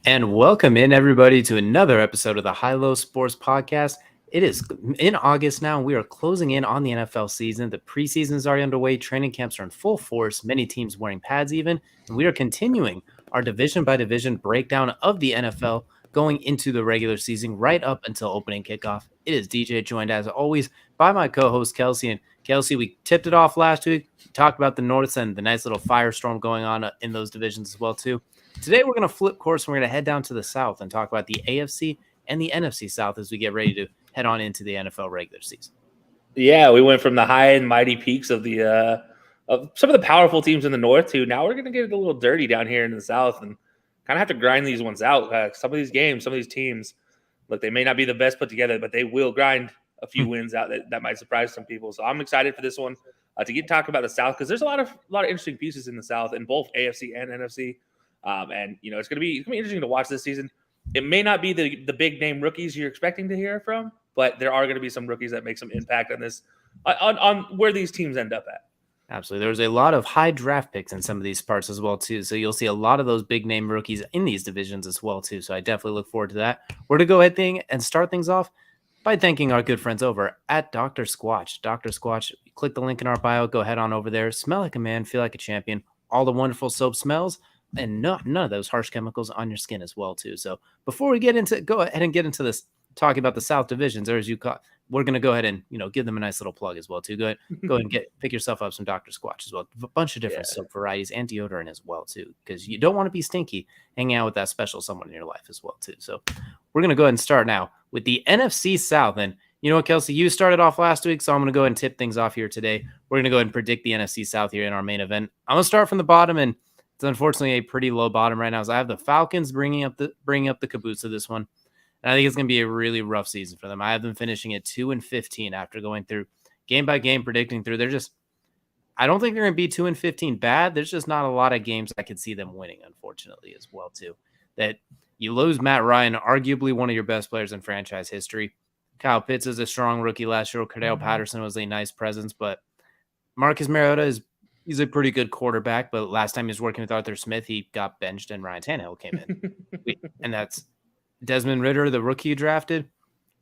And welcome in, everybody, to another episode of the High Low Sports Podcast. It is in August now, and we are closing in on the NFL season. The preseason is already underway. Training camps are in full force, many teams wearing pads even. And we are continuing our division-by-division breakdown of the NFL going into the regular season right up until opening kickoff. It is DJ, joined as always by my co-host Kelsey. And Kelsey, we tipped it off last week. We talked about the North and the nice little firestorm going on in those divisions as well, too. Today, we're going to flip course and we're going to head down to the South and talk about the AFC and the NFC South as we get ready to head on into the NFL regular season. Yeah, we went from the high and mighty peaks of the of some of the powerful teams in the North to now we're going to get a little dirty down here in the South and kind of have to grind these ones out. Some of these games, some of these teams, look, they may not be the best put together, but they will grind a few wins out that might surprise some people. So I'm excited for this one to get talking about the South because there's a lot of interesting pieces in the South in both AFC and NFC. And it's gonna be interesting to watch this season. It may not be the big name rookies you're expecting to hear from, but there are going to be some rookies that make some impact on this on where these teams end up at. Absolutely. There's a lot of high draft picks in some of these parts as well, too. So you'll see a lot of those big name rookies in these divisions as well, too. So I definitely look forward to that. We're to go ahead and start things off by thanking our good friends over at Dr. Squatch. Dr. Squatch, click the link in our bio, go head on over there, smell like a man, feel like a champion, all the wonderful soap smells, and none of those harsh chemicals on your skin as well, too. So before we go ahead and get into this, talking about the South divisions, or as you call, we're going to go ahead and give them a nice little plug as well, too. Go ahead and pick yourself up some Dr. Squatch as well. A bunch of different soap varieties and deodorant as well, too, because you don't want to be stinky hanging out with that special someone in your life as well, too. So we're going to go ahead and start now with the NFC South. And you know what, Kelsey, you started off last week, so I'm going to go ahead and tip things off here today. We're going to go ahead and predict the NFC South here in our main event. I'm going to start from the bottom, and it's unfortunately a pretty low bottom right now. So I have the Falcons bringing up the caboose of this one. And I think it's going to be a really rough season for them. I have them finishing at 2-15 after going through game by game, predicting through. I don't think they're going to be 2-15 bad. There's just not a lot of games I could see them winning, unfortunately, as well, too. That you lose Matt Ryan, arguably one of your best players in franchise history. Kyle Pitts is a strong rookie last year. Cordell Patterson was a nice presence, but Marcus Mariota he's a pretty good quarterback, but last time he was working with Arthur Smith, he got benched and Ryan Tannehill came in. And that's Desmond Ridder, the rookie you drafted.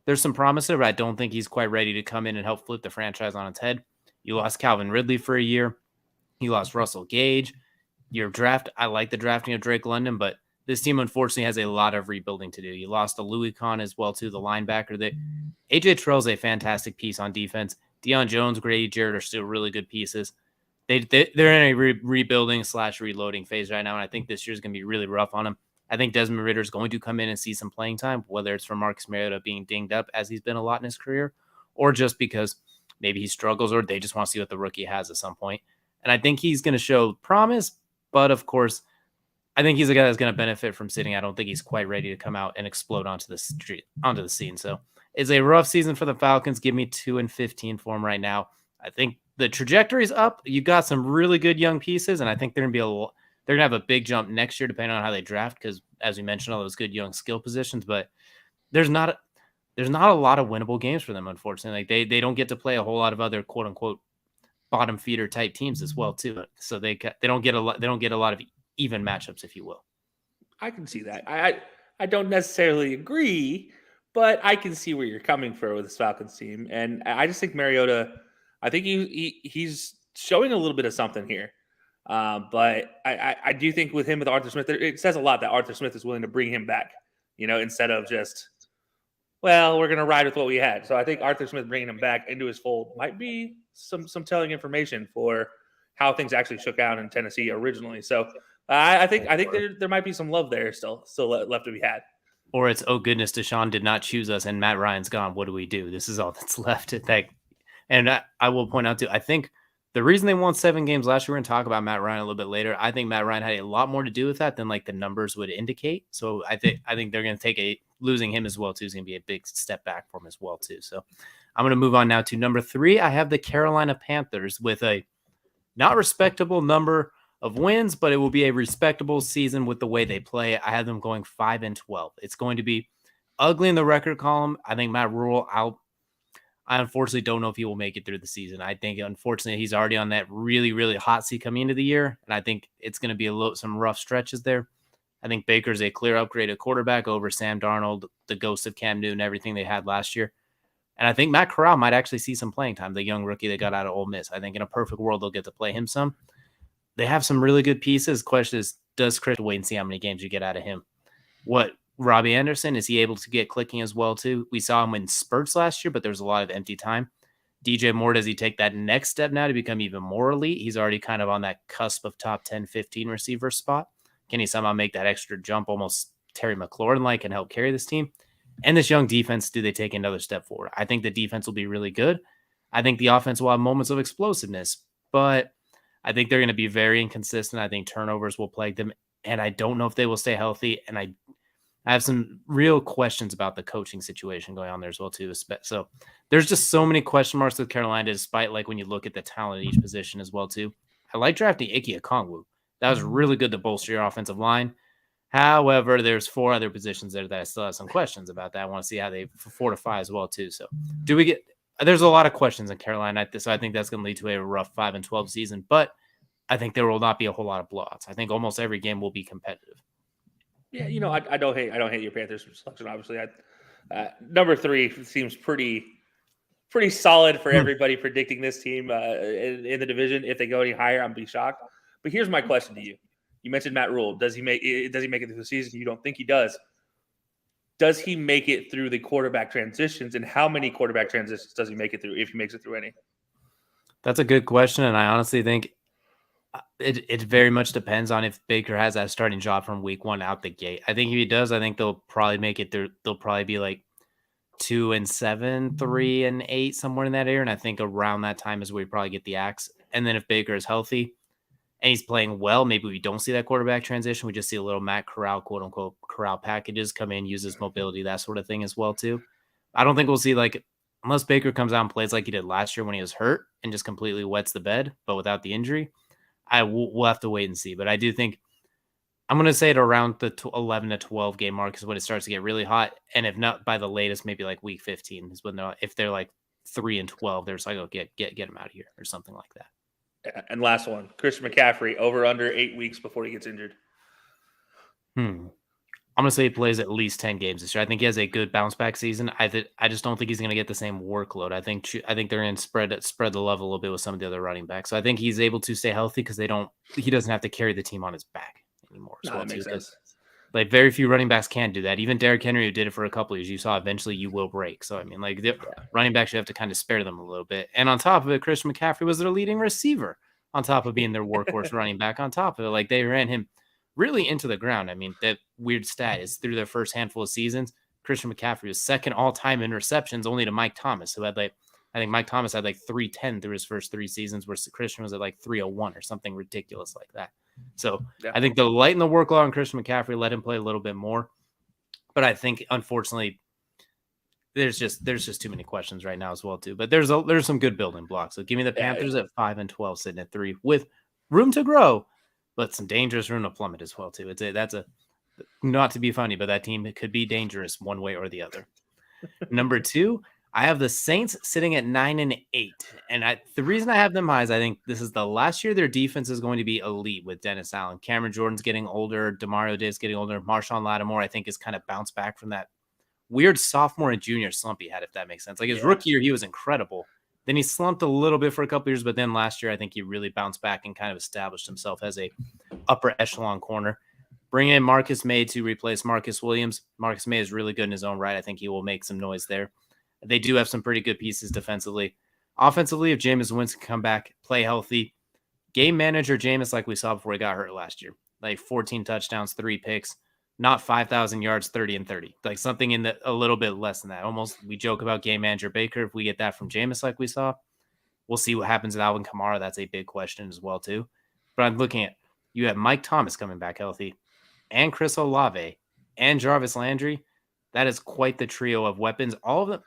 There's some promise there, but I don't think he's quite ready to come in and help flip the franchise on its head. You lost Calvin Ridley for a year. You lost Russell Gage. I like the drafting of Drake London, but this team unfortunately has a lot of rebuilding to do. You lost a Louis Kahn as well, too, the linebacker. AJ Terrell's a fantastic piece on defense. Deion Jones, Grady Jarrett are still really good pieces. They're in a rebuilding / reloading phase right now, and I think this year's going to be really rough on them. I think Desmond Ridder is going to come in and see some playing time, whether it's from Marcus Mariota being dinged up as he's been a lot in his career, or just because maybe he struggles or they just want to see what the rookie has at some point. And I think he's going to show promise, but of course, I think he's a guy that's going to benefit from sitting. I don't think he's quite ready to come out and explode onto the scene. So it's a rough season for the Falcons. Give me 2-15 for them right now. I think the trajectory's up. You've got some really good young pieces, and I think they're going to have a big jump next year depending on how they draft because, as we mentioned, all those good young skill positions. But there's not a lot of winnable games for them, unfortunately. Like they don't get to play a whole lot of other quote unquote bottom feeder type teams as well too. So they don't get a lot of even matchups, if you will. I can see that. I don't necessarily agree, but I can see where you're coming from with this Falcons team, and I just think Mariota. I think he's showing a little bit of something here. But I do think with Arthur Smith, it says a lot that Arthur Smith is willing to bring him back, instead of just, well, we're going to ride with what we had. So I think Arthur Smith bringing him back into his fold might be some telling information for how things actually shook out in Tennessee originally. So I think there might be some love there still left to be had. Or it's, oh goodness, Deshaun did not choose us and Matt Ryan's gone. What do we do? This is all that's left. And I will point out too, I think the reason they won 7 games last year, we're going to talk about Matt Ryan a little bit later. I think Matt Ryan had a lot more to do with that than like the numbers would indicate. So I think they're going to take losing him as well too is going to be a big step back for him as well too. So I'm going to move on now to number 3. I have the Carolina Panthers with a not respectable number of wins, but it will be a respectable season with the way they play. I have them going 5-12. It's going to be ugly in the record column. I think Matt Rule, I unfortunately don't know if he will make it through the season. I think, unfortunately, he's already on that really, really hot seat coming into the year, and I think it's going to be some rough stretches there. I think Baker's a clear upgrade at quarterback over Sam Darnold, the ghost of Cam Newton, everything they had last year. And I think Matt Corral might actually see some playing time, the young rookie that got out of Ole Miss. I think in a perfect world, they'll get to play him some. They have some really good pieces. Question is, does Chris wait and see how many games you get out of him? What Robbie Anderson, is he able to get clicking as well too? We saw him in spurts last year, but there's a lot of empty time. DJ Moore, does he take that next step now to become even more elite? He's already kind of on that cusp of top 10, 15 receiver spot. Can he somehow make that extra jump, almost Terry McLaurin-like, and help carry this team? And this young defense, do they take another step forward? I think the defense will be really good. I think the offense will have moments of explosiveness, but I think they're going to be very inconsistent. I think turnovers will plague them, and I don't know if they will stay healthy. And I have some real questions about the coaching situation going on there as well too. So there's just so many question marks with Carolina, despite like when you look at the talent at each position as well too. I like drafting Ike Okongwu. That was really good to bolster your offensive line. However, there's 4 other positions there that I still have some questions about that. I want to see how they fortify as well too. So there's a lot of questions in Carolina. So I think that's going to lead to a rough 5-12 season, but I think there will not be a whole lot of blowouts. I think almost every game will be competitive. Yeah, I don't hate your Panthers selection. Obviously, number 3 seems pretty solid for everybody predicting this team in the division. If they go any higher, I'm be shocked. But here's my question to you: you mentioned Matt Rule. Does he make it through the season? You don't think he does? Does he make it through the quarterback transitions? And how many quarterback transitions does he make it through? If he makes it through any? That's a good question, and I honestly think it very much depends on if Baker has that starting job from week 1 out the gate. I think if he does, I think they'll probably make it through. They'll probably be like 2-7, 3-8, somewhere in that area. And I think around that time is where we probably get the axe. And then if Baker is healthy and he's playing well, maybe we don't see that quarterback transition. We just see a little Matt Corral, quote unquote, Corral packages come in, use his mobility, that sort of thing as well too. I don't think we'll see unless Baker comes out and plays like he did last year when he was hurt and just completely wets the bed, but without the injury. We'll have to wait and see. But I do think I'm going to say it around the 11 to 12 game mark is when it starts to get really hot. And if not by the latest, maybe like week 15 is when if they're like 3-12, they're just like, oh, get him out of here or something like that. And last one, Christian McCaffrey, over under 8 weeks before he gets injured. I'm going to say he plays at least 10 games this year. I think he has a good bounce back season. I just don't think he's going to get the same workload. I think they're going to spread the level a little bit with some of the other running backs. So I think he's able to stay healthy because he doesn't have to carry the team on his back anymore. So that makes sense. Like very few running backs can do that. Even Derrick Henry, who did it for a couple of years, you saw eventually you will break. So I mean, running backs, you have to kind of spare them a little bit. And on top of it, Christian McCaffrey was their leading receiver. On top of being their workhorse running back, on top of it, like they ran him really into the ground. I mean, that weird stat is through their first handful of seasons, Christian McCaffrey was second all-time in receptions, only to Mike Thomas, who had I think Mike Thomas had 310 through his first 3 seasons, where Christian was at 301 or something ridiculous like that. So I think they'll lighten the workload on Christian McCaffrey, let him play a little bit more. But I think, unfortunately, there's just too many questions right now as well too. But there's some good building blocks. So give me the Panthers at 5-12, sitting at 3 with room to grow, but some dangerous room to plummet as well too. That's not to be funny, but that team could be dangerous one way or the other. Number 2, I have the Saints sitting at 9-8, and the reason I have them high is I think this is the last year their defense is going to be elite with Dennis Allen. Cameron Jordan's getting older, Demario Davis getting older, Marshawn Lattimore I think is kind of bounced back from that weird sophomore and junior slump he had, if that makes sense. Like his rookie year, he was incredible. Then he slumped a little bit for a couple years, but then last year I think he really bounced back and kind of established himself as a upper echelon corner. Bring in Marcus May to replace Marcus Williams. Marcus May is really good in his own right. I think he will make some noise there. They do have some pretty good pieces defensively. Offensively, if Jameis Winston can come back, play healthy, game manager Jameis like we saw before he got hurt last year. 14 touchdowns, 3 picks, not 5,000 yards, 30-30. Something in a little bit less than that. Almost, we joke about game manager Baker. If we get that from Jameis like we saw, we'll see what happens with Alvin Kamara. That's a big question as well too. But I'm looking at, you have Mike Thomas coming back healthy, and Chris Olave, and Jarvis Landry. That is quite the trio of weapons. All of them.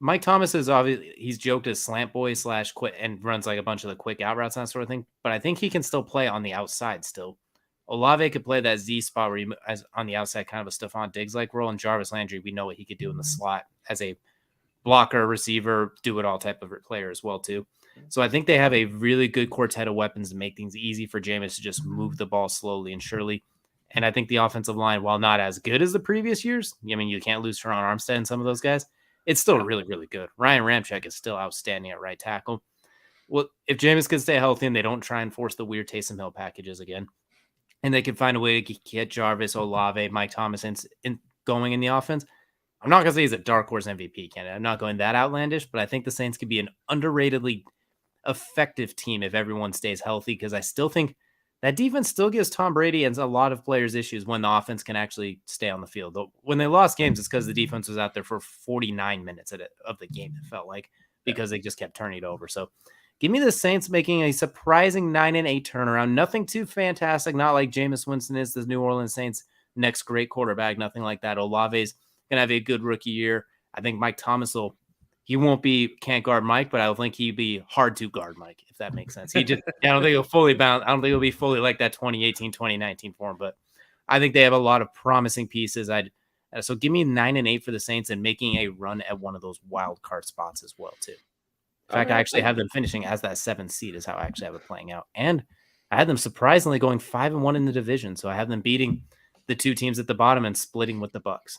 Mike Thomas is obviously, he's joked as slant boy / quick and runs a bunch of the quick out routes and that sort of thing. But I think he can still play on the outside still. Olave could play that Z spot where he as on the outside, kind of a Stephon Diggs-like role. And Jarvis Landry, we know what he could do in the slot as a blocker, receiver, do-it-all type of player as well too. So I think they have a really good quartet of weapons to make things easy for Jameis to just move the ball slowly and surely. And I think the offensive line, while not as good as the previous years, I mean, you can't lose Teron Armstead and some of those guys. It's still really, really good. Ryan Ramczyk is still outstanding at right tackle. Well, if Jameis can stay healthy and they don't try and force the weird Taysom Hill packages again, and they can find a way to get Jarvis, Olave, Mike Thomas going in the offense, I'm not going to say he's a dark horse MVP candidate. I'm not going that outlandish, but I think the Saints could be an underratedly effective team if everyone stays healthy, because I still think that defense still gives Tom Brady and a lot of players issues when the offense can actually stay on the field. When they lost games, it's because the defense was out there for 49 minutes of the game, it felt like, because they just kept turning it over. So give me the Saints making a surprising 9-8 turnaround. Nothing too fantastic, not like Jameis Winston is the New Orleans Saints' next great quarterback, nothing like that. Olave's going to have a good rookie year. I think Mike Thomas can't guard Mike, but I don't think he'd be hard to guard Mike, if that makes sense. I don't think he'll fully bounce. I don't think he'll be fully like that 2018, 2019 form, but I think they have a lot of promising pieces. So give me 9-8 for the Saints and making a run at one of those wild card spots as well, too. In fact, I actually have them finishing as that 7th seed is how I actually have it playing out. And I had them surprisingly going 5-1 in the division. So I have them beating the two teams at the bottom and splitting with the Bucks.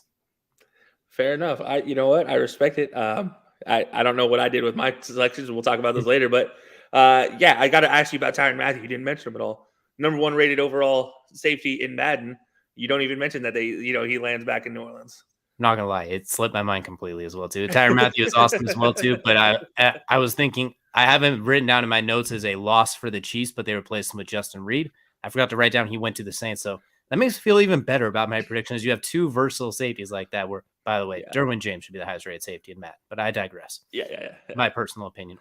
Fair enough. You know what? I respect it. I don't know what I did with my selections. We'll talk about those later. But I got to ask you about Tyrann Mathieu. You didn't mention him at all. Number 1 rated overall safety in Madden. You don't even mention that he lands back in New Orleans. I'm not gonna lie, it slipped my mind completely as well too. Tyrann Mathieu is awesome as well too. But I was thinking, I haven't written down in my notes as a loss for the Chiefs, but they replaced him with Justin Reed. I forgot to write down he went to the Saints, so that makes me feel even better about my predictions. You have 2 versatile safeties like that. Where, by the way, Derwin James should be the highest rated safety in Matt, but I digress. Yeah. My personal opinion.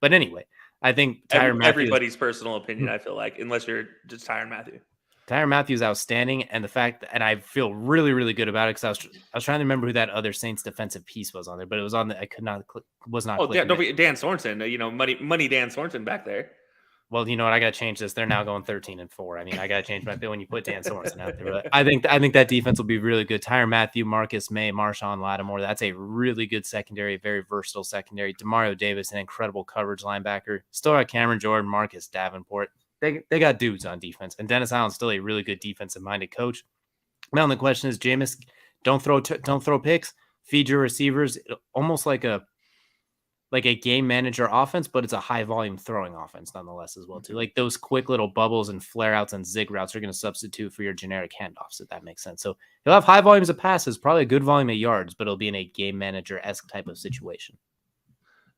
But anyway, I think everybody's personal opinion. I feel like, unless you're just Tyrann Mathieu. Tyrann Mathieu is outstanding, and the fact and I feel really, really good about it because I was trying to remember who that other Saints defensive piece was on there, but it was on the I could not was not. Oh yeah, don't forget Dan Sorensen. Money Dan Sorensen back there. Well, you know what? I got to change this. They're now going 13-4. I mean, I got to change my bill when you put Dan Sorensen out there. But I think that defense will be really good. Tyrann Mathieu, Marcus May, Marshawn Lattimore. That's a really good secondary, very versatile secondary. Demario Davis, an incredible coverage linebacker. Still got Cameron Jordan, Marcus Davenport. They got dudes on defense, and Dennis Allen's still a really good defensive-minded coach. Now the question is, Jameis, don't throw picks, feed your receivers, almost like a game manager offense, but it's a high-volume throwing offense nonetheless as well too. Like those quick little bubbles and flare-outs and zig routes are going to substitute for your generic handoffs, if that makes sense. So he'll have high volumes of passes, probably a good volume of yards, but it'll be in a game manager-esque type of situation.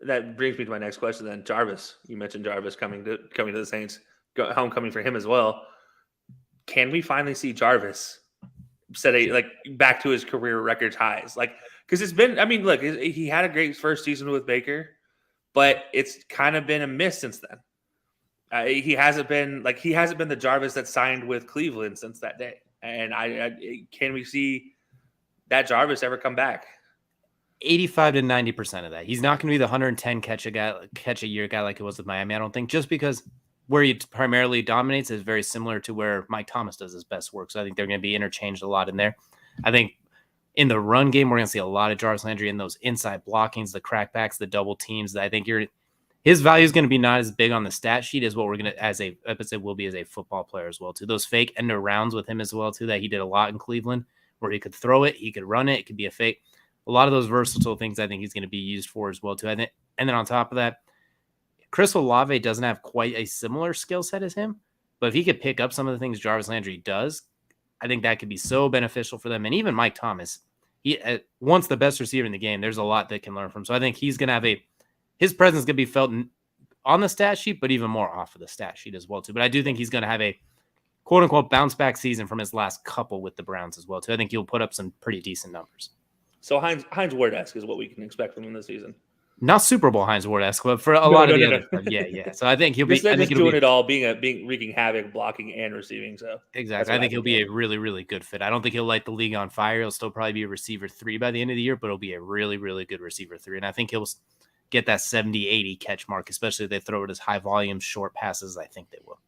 That brings me to my next question then. Jarvis, you mentioned Jarvis coming to the Saints. Homecoming for him as well. Can we finally see Jarvis set back to his career record highs? Because it's been, I mean, look, he had a great first season with Baker, but it's kind of been a miss since then. He hasn't been the Jarvis that signed with Cleveland since that day. And can we see that Jarvis ever come back? 85 to 90% of that. He's not going to be the 110 catch a year guy like it was with Miami. I don't think, just because where he primarily dominates is very similar to where Mike Thomas does his best work. So I think they're going to be interchanged a lot in there. I think in the run game, we're going to see a lot of Jarvis Landry in those inside blockings, the crackbacks, the double teams. I think his value is going to be not as big on the stat sheet as what we're going to, as a episode will be as a football player as well too. Those fake end arounds with him as well too, that he did a lot in Cleveland, where he could throw it, he could run it, it could be a fake. A lot of those versatile things I think he's going to be used for as well too. And then on top of that, Chris Olave doesn't have quite a similar skill set as him, but if he could pick up some of the things Jarvis Landry does, I think that could be so beneficial for them. And even Mike Thomas, he once the best receiver in the game, there's a lot that can learn from. So I think he's going to have his presence going to be felt on the stat sheet, but even more off of the stat sheet as well too. But I do think he's going to have a quote unquote bounce back season from his last couple with the Browns as well too. I think he'll put up some pretty decent numbers. So Heinz Ward-esque is what we can expect from him this season. Not Super Bowl Heinz Ward-esque, but for a lot of the other stuff. Yeah. So I think he'll be doing it all, being wreaking havoc, blocking and receiving. So exactly, I think he'll be a really, really good fit. I don't think he'll light the league on fire. He'll still probably be a receiver 3 by the end of the year, but he'll be a really, really good receiver 3. And I think he'll get that 70-80 catch mark, especially if they throw it as high volume, short passes. I think they will.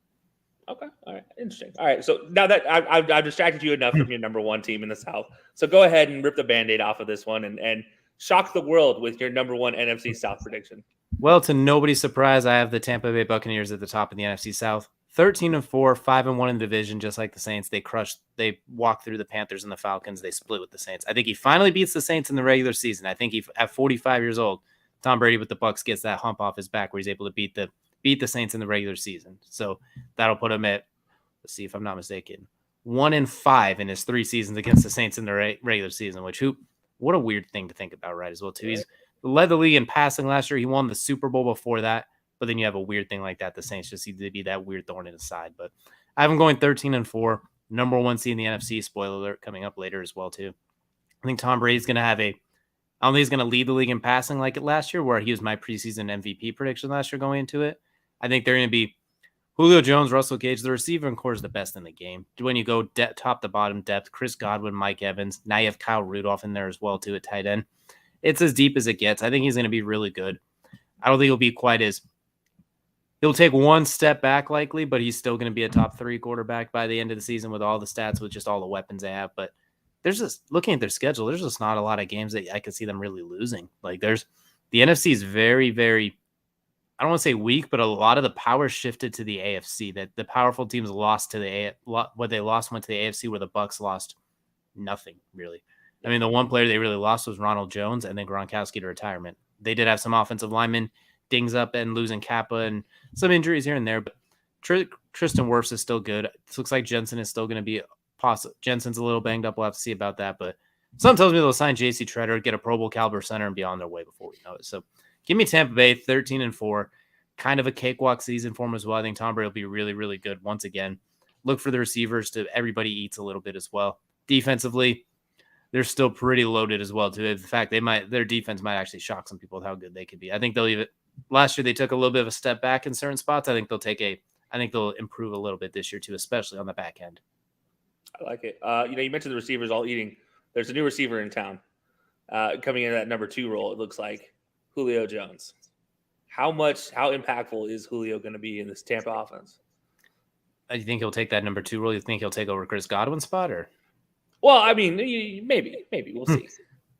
Okay. All right. Interesting. All right. So now that I've distracted you enough from your number 1 team in the South, so go ahead and rip the Band-Aid off of this one and shock the world with your number 1 NFC South prediction. Well, to nobody's surprise, I have the Tampa Bay Buccaneers at the top of the NFC South. 13-4, 5-1 in the division, just like the Saints. They walked through the Panthers and the Falcons. They split with the Saints. I think he finally beats the Saints in the regular season. I think at 45 years old, Tom Brady with the Bucs gets that hump off his back where he's able to beat the Saints in the regular season. So that'll put him at, let's see if I'm not mistaken, 1-5 in his 3 seasons against the Saints in the regular season, what a weird thing to think about, right, as well, too. He's led the league in passing last year. He won the Super Bowl before that, but then you have a weird thing like that. The Saints just seem to be that weird thorn in his side. But I have him going 13-4, number 1 seed in the NFC. Spoiler alert, coming up later as well, too. I think Tom Brady's going to have I don't think he's going to lead the league in passing like it last year, where he was my preseason MVP prediction last year going into it. I think they're going to be Julio Jones, Russell Gage, the receiver and core is the best in the game. When you go top to bottom depth, Chris Godwin, Mike Evans, now you have Kyle Rudolph in there as well, too, at tight end. It's as deep as it gets. I think he's going to be really good. I don't think he'll be quite as – he'll take one step back likely, but he's still going to be a top 3 quarterback by the end of the season with all the stats, with just all the weapons they have. But there's just – looking at their schedule, there's just not a lot of games that I could see them really losing. Like the NFC is very, very – I don't want to say weak, but a lot of the power shifted to the AFC. That the powerful teams lost to what they lost went to the AFC, where the Bucs lost nothing really. I mean, the one player they really lost was Ronald Jones, and then Gronkowski to retirement. They did have some offensive linemen dings up and losing Kappa and some injuries here and there, but Tristan Wirfs is still good. It looks like Jensen is still going to be possible. Jensen's a little banged up. We'll have to see about that, but something tells me they'll sign J.C. Treader, get a Pro Bowl caliber center, and be on their way before we know it. So give me Tampa Bay 13-4, kind of a cakewalk season for him as well. I think Tom Brady will be really, really good once again. Look for the receivers to everybody eats a little bit as well. Defensively, they're still pretty loaded as well too. In fact, their defense might actually shock some people with how good they could be. I think they'll even last year they took a little bit of a step back in certain spots. I think they'll improve a little bit this year too, especially on the back end. I like it. You mentioned the receivers all eating. There's a new receiver in town coming in that number 2 role. It looks like Julio Jones. How impactful is Julio going to be in this Tampa offense? You think he'll take that number 2 role? You think he'll take over Chris Godwin's spot, or? Well, I mean, maybe we'll see.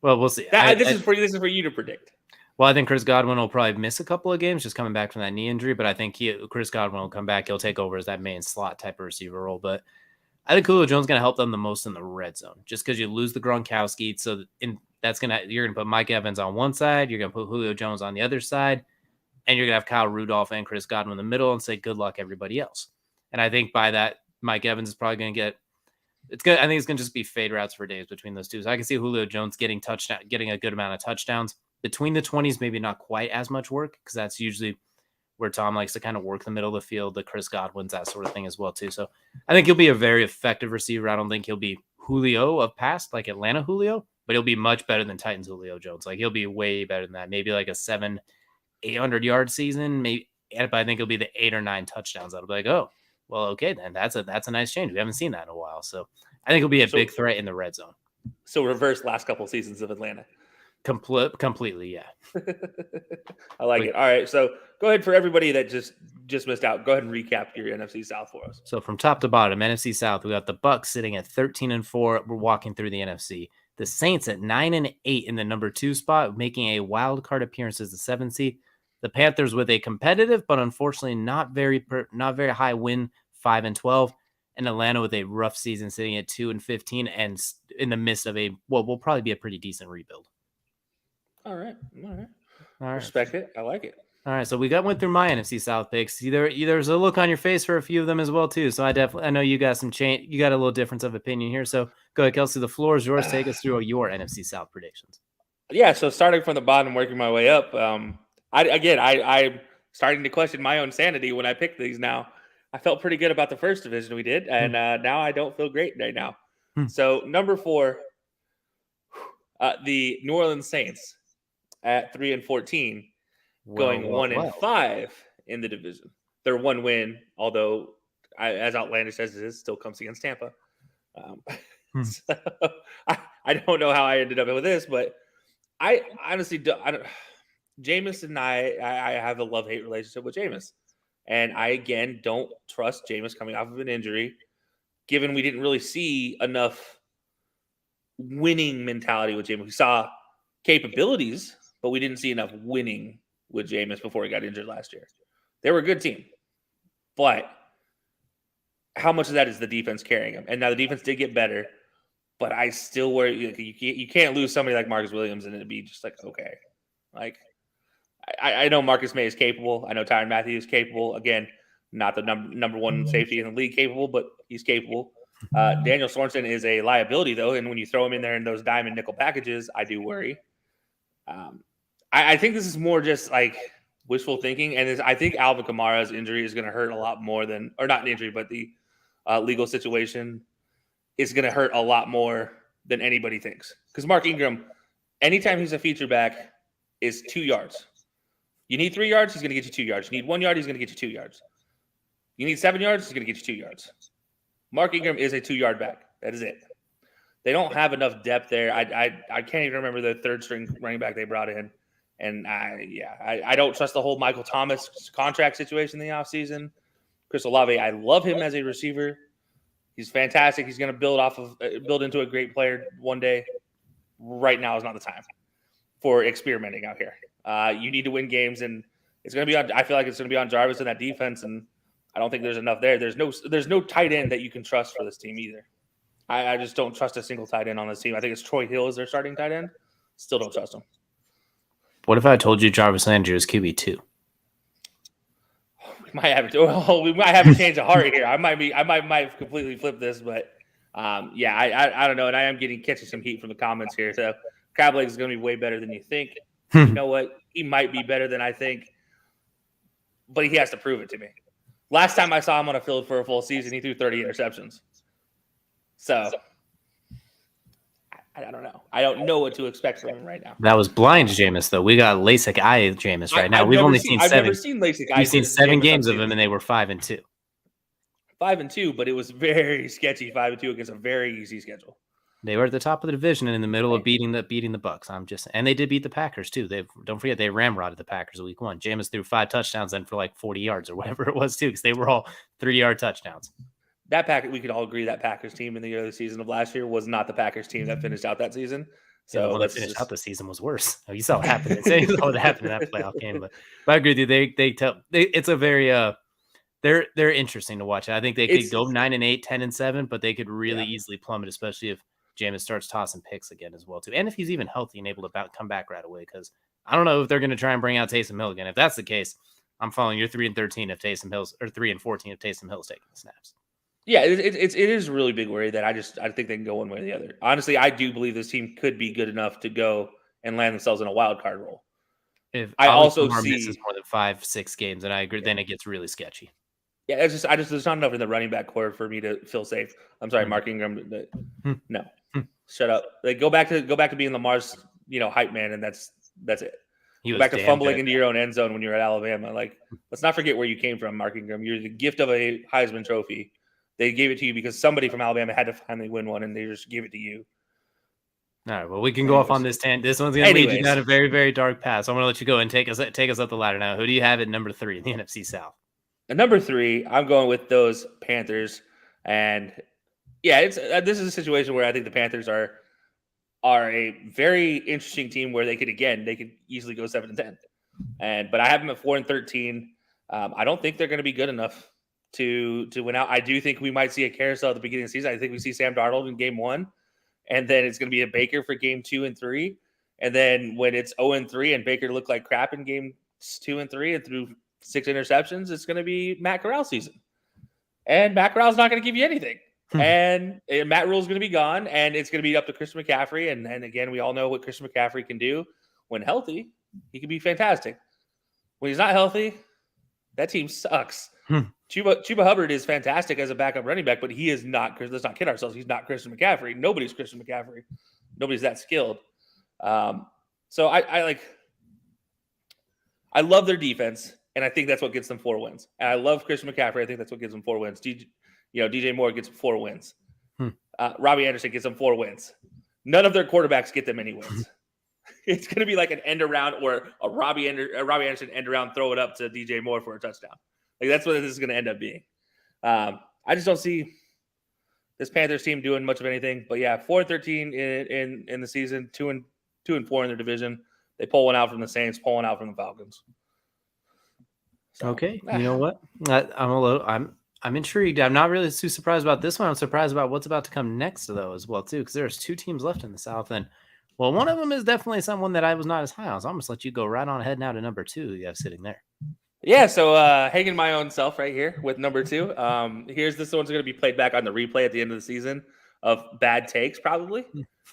Well, we'll see. This is for you to predict. Well, I think Chris Godwin will probably miss a couple of games just coming back from that knee injury, but I think Chris Godwin will come back. He'll take over as that main slot type of receiver role. But I think Julio Jones is going to help them the most in the red zone, just because you lose the Gronkowski. So you're going to put Mike Evans on one side, you're going to put Julio Jones on the other side, and you're going to have Kyle Rudolph and Chris Godwin in the middle and say good luck everybody else. And I think by that, Mike Evans is probably going to get I think it's going to just be fade routes for days between those two. So I can see Julio Jones getting a good amount of touchdowns. Between the 20s, maybe not quite as much work, because that's usually where Tom likes to kind of work the middle of the field, the Chris Godwins, that sort of thing as well, too. So I think he'll be a very effective receiver. I don't think he'll be Julio of past, like Atlanta Julio, but he'll be much better than Titans Julio Jones. Like, he'll be way better than that. Maybe like a 800-yard season, maybe, but I think it'll be the 8 or 9 touchdowns. That'll be like, oh, well, okay, then that's a nice change. We haven't seen that in a while. So I think he'll be a big threat in the red zone. So reverse last couple seasons of Atlanta. Completely, yeah. I like it. All right, so go ahead for everybody that just missed out. Go ahead and recap your NFC South for us. So from top to bottom, NFC South, we got the Bucs sitting at 13-4. We're walking through the NFC. The Saints at 9-8 in the number 2 spot, making a wild card appearance as the 7th seed. The Panthers with a competitive but unfortunately not very high win, 5-12. And Atlanta with a rough season, sitting at 2-15, and in the midst of will probably be a pretty decent rebuild. All right. Respect it. I like it. All right, so went through my NFC South picks. There's a look on your face for a few of them as well too. So I know you got some change. You got a little difference of opinion here. So go ahead, Kelsey. The floor is yours. Take us through your NFC South predictions. Yeah. So starting from the bottom, working my way up. I'm starting to question my own sanity when I pick these now. I felt pretty good about the first division we did, and now I don't feel great right now. So number 4, the New Orleans Saints at 3-14, going 1-5 in the division. Their one win, although as outlandish as it is, still comes against Tampa. So I don't know how I ended up with this, but I honestly don't. Jameis and I have a love-hate relationship with Jameis. And I, again, don't trust Jameis coming off of an injury, given we didn't really see enough winning mentality with Jameis. We saw capabilities, but we didn't see enough winning with Jameis before he got injured last year. They were a good team. But how much of that is the defense carrying him? And now the defense did get better, but I still worry you can't lose somebody like Marcus Williams and it'd be just like, okay. Like, I know Marcus May is capable. I know Tyrann Mathieu is capable. Again, not the number one safety in the league capable, but he's capable. Daniel Sorensen is a liability, though, and when you throw him in there in those dime and nickel packages, I do worry. I think this is more just like wishful thinking, and I think Alvin Kamara's injury is going to hurt a lot more than – or not an injury, but the legal situation is going to hurt a lot more than anybody thinks. Because Mark Ingram, anytime he's a feature back, is 2 yards. You need 3 yards, he's going to get you 2 yards. You need 1 yard, he's going to get you 2 yards. You need 7 yards, he's going to get you 2 yards. Mark Ingram is a 2-yard back. That is it. They don't have enough depth there. I can't even remember the third string running back they brought in. And I don't trust the whole Michael Thomas contract situation in the offseason. Chris Olave, I love him as a receiver. He's fantastic. He's going to build into a great player one day. Right now is not the time for experimenting out here. You need to win games, and it's going to be on. I feel like it's going to be on Jarvis and that defense, and I don't think there's enough there. There's no tight end that you can trust for this team either. I just don't trust a single tight end on this team. I think it's Troy Hill is their starting tight end. Still don't trust him. What if I told you Jarvis Landry is QB2? We might have to change of heart here. I might completely flip this, but I don't know. And I am catching some heat from the comments here. So Crab Legs is going to be way better than you think. You know what? He might be better than I think, but he has to prove it to me. Last time I saw him on a field for a full season, he threw 30 interceptions. So I don't know. I don't know what to expect from him right now. That was blind Jameis, though. We got LASIK eye Jameis right now. We've only seen 7. I've never seen LASIK eye. We've seen 7 games of him, and they were 5-2. 5-2, but it was very sketchy. 5-2 against a very easy schedule. They were at the top of the division and in the middle of beating the Bucks. And they did beat the Packers too. Don't forget they ramrodded the Packers week 1. Jameis threw 5 touchdowns then for like 40 yards or whatever it was too, because they were all 3-yard touchdowns. That Packers, we could all agree that Packers team in the early season of last year was not the Packers team that finished out that season. So the one that finished out the season was worse. You saw what happened. You saw what happened in that playoff game. But I agree with you. It's a very they're interesting to watch. I think they could go 9-8, 10-7, but they could really easily plummet, especially if Jameis starts tossing picks again as well too, and if he's even healthy and able to come back right away. Because I don't know if they're going to try and bring out Taysom Hill again. If that's the case, I'm following your 3-13 if Taysom Hill's or 3-14 if Taysom Hill's taking the snaps. Yeah, it is a really big worry that I think they can go one way or the other. Honestly, I do believe this team could be good enough to go and land themselves in a wild card role. If I also see misses more than 5-6 games, and I agree, then it gets really sketchy. Yeah, it's just there's not enough in the running back core for me to feel safe. I'm sorry, Mark Ingram. No, shut up. Like go back to being Lamar's hype man, and that's it. Go back to fumbling into your own end zone when you're at Alabama. Like, let's not forget where you came from, Mark Ingram. You're the gift of a Heisman Trophy. They gave it to you because somebody from Alabama had to finally win one, and they just gave it to you. All right, well, we can go off on this tangent. This one's going to lead you down a very, very dark path. So I'm going to let you go and take us up the ladder now. Who do you have at number 3 in the NFC South? At number 3, I'm going with those Panthers. And, yeah, this is a situation where I think the Panthers are a very interesting team where they could easily go 7-10. But I have them at 4-13. I don't think they're going to be good enough to win out. I do think we might see a carousel at the beginning of the season. I think we see Sam Darnold in game 1, and then it's going to be a Baker for game 2 and 3. And then when it's 0-3 and Baker looked like crap in games 2 and 3 and threw 6 interceptions, it's going to be Matt Corral season. And Matt Corral's not going to give you anything. And Matt Rule's going to be gone, and it's going to be up to Christian McCaffrey. And again, we all know what Christian McCaffrey can do. When healthy, he can be fantastic. When he's not healthy, that team sucks. Chuba Hubbard is fantastic as a backup running back, but he is not. Let's not kid ourselves. He's not Christian McCaffrey. Nobody's Christian McCaffrey. Nobody's that skilled. So I love their defense, and I think that's what gets them 4 wins. And I love Christian McCaffrey. I think that's what gives them 4 wins. DJ Moore gets 4 wins. Robbie Anderson gets them 4 wins. None of their quarterbacks get them any wins. It's going to be like an end around or a Robbie Anderson end around, throw it up to DJ Moore for a touchdown. Like that's what this is going to end up being. I just don't see this Panthers team doing much of anything. But yeah, 4-13 in the season, 2-4 in their division. They pull one out from the Saints, pull one out from the Falcons. So, okay, you know what? I I'm intrigued. I'm not really too surprised about this one. I'm surprised about what's about to come next, though, as well, too, because there's 2 teams left in the South. And, well, one of them is definitely someone that I was not as high on. So I'm going to let you go right on ahead now to number 2 you have sitting there. Yeah, so hanging my own self right here with number 2. Here's this one's going to be played back on the replay at the end of the season of bad takes, probably.